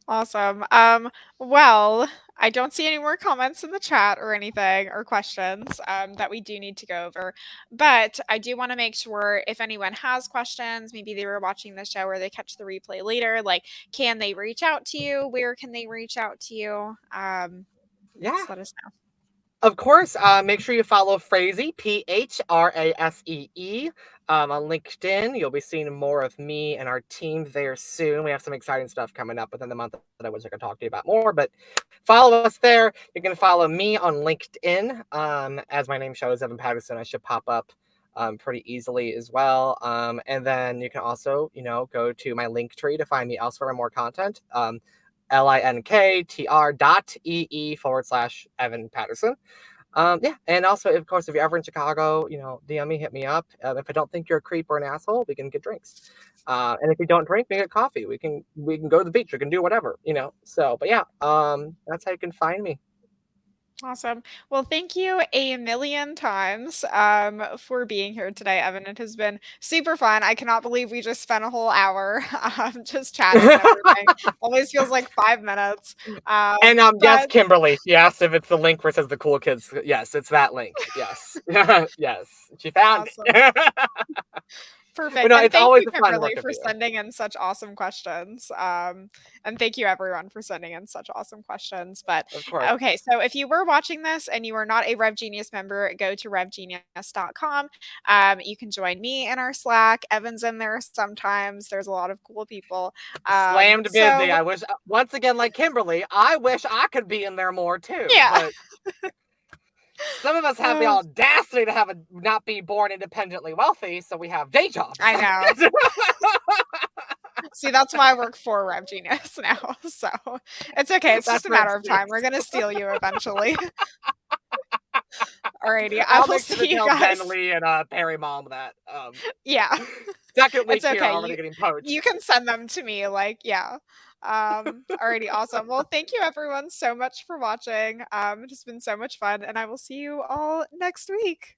Speaker 1: Awesome. Well, I don't see any more comments in the chat or anything or questions that we do need to go over. But I do want to make sure if anyone has questions, maybe they were watching the show or they catch the replay later, like, can they reach out to you? Where can they reach out to you?
Speaker 2: Yeah.
Speaker 1: Just let us know.
Speaker 2: Of course, make sure you follow Phrasee, Phrasee, on LinkedIn. You'll be seeing more of me and our team there soon. We have some exciting stuff coming up within the month that I wish I could talk to you about more, but follow us there. You can follow me on LinkedIn. As my name shows, Evan Patterson, I should pop up pretty easily as well. And then you can also, go to my link tree to find me elsewhere and more content. linktr.ee/Evan Patterson. Yeah, and also, of course, if you're ever in Chicago, DM me, hit me up. If I don't think you're a creep or an asshole, we can get drinks. And if you don't drink, we can get coffee. We can go to the beach. We can do whatever. So, but yeah, that's how you can find me.
Speaker 1: Awesome. Well, thank you a million times for being here today, Evan. It has been super fun. I cannot believe we just spent a whole hour just chatting and everything. Always feels like 5 minutes.
Speaker 2: And yes,
Speaker 1: But
Speaker 2: Kimberly. Yes, if it's the link where it says the cool kids. Yes, it's that link. Yes, yes, she found
Speaker 1: awesome.
Speaker 2: it. But
Speaker 1: Perfect.
Speaker 2: no,
Speaker 1: And
Speaker 2: it's
Speaker 1: thank
Speaker 2: always
Speaker 1: you,
Speaker 2: a fun
Speaker 1: Kimberly,
Speaker 2: work with
Speaker 1: for
Speaker 2: you.
Speaker 1: sending in such awesome questions. And thank you, everyone, for sending in such awesome questions. But
Speaker 2: Of course.
Speaker 1: okay, so if you were watching this and you are not a RevGenius member, go to revgenius.com. You can join me in our Slack. Evan's in there sometimes. There's a lot of cool people.
Speaker 2: Slammed busy.
Speaker 1: So
Speaker 2: I wish, once again, like Kimberly, I wish I could be in there more too.
Speaker 1: yeah.
Speaker 2: But some of us have the audacity to not be born independently wealthy, so we have day jobs.
Speaker 1: I know. See, that's why I work for RevGenius now. So it's okay. It's just
Speaker 2: That's
Speaker 1: a
Speaker 2: my
Speaker 1: matter of
Speaker 2: excuse.
Speaker 1: time. We're gonna steal you eventually. Alrighty, I
Speaker 2: I'll
Speaker 1: will
Speaker 2: make sure to
Speaker 1: see you
Speaker 2: tell Jen
Speaker 1: guys.
Speaker 2: Lee and Perry Mom that.
Speaker 1: Yeah,
Speaker 2: Second week
Speaker 1: it's
Speaker 2: here
Speaker 1: okay.
Speaker 2: already getting
Speaker 1: You
Speaker 2: poached.
Speaker 1: can send them to me. Like, yeah. Alrighty, awesome. Well, thank you everyone so much for watching. It has been so much fun, and I will see you all next week.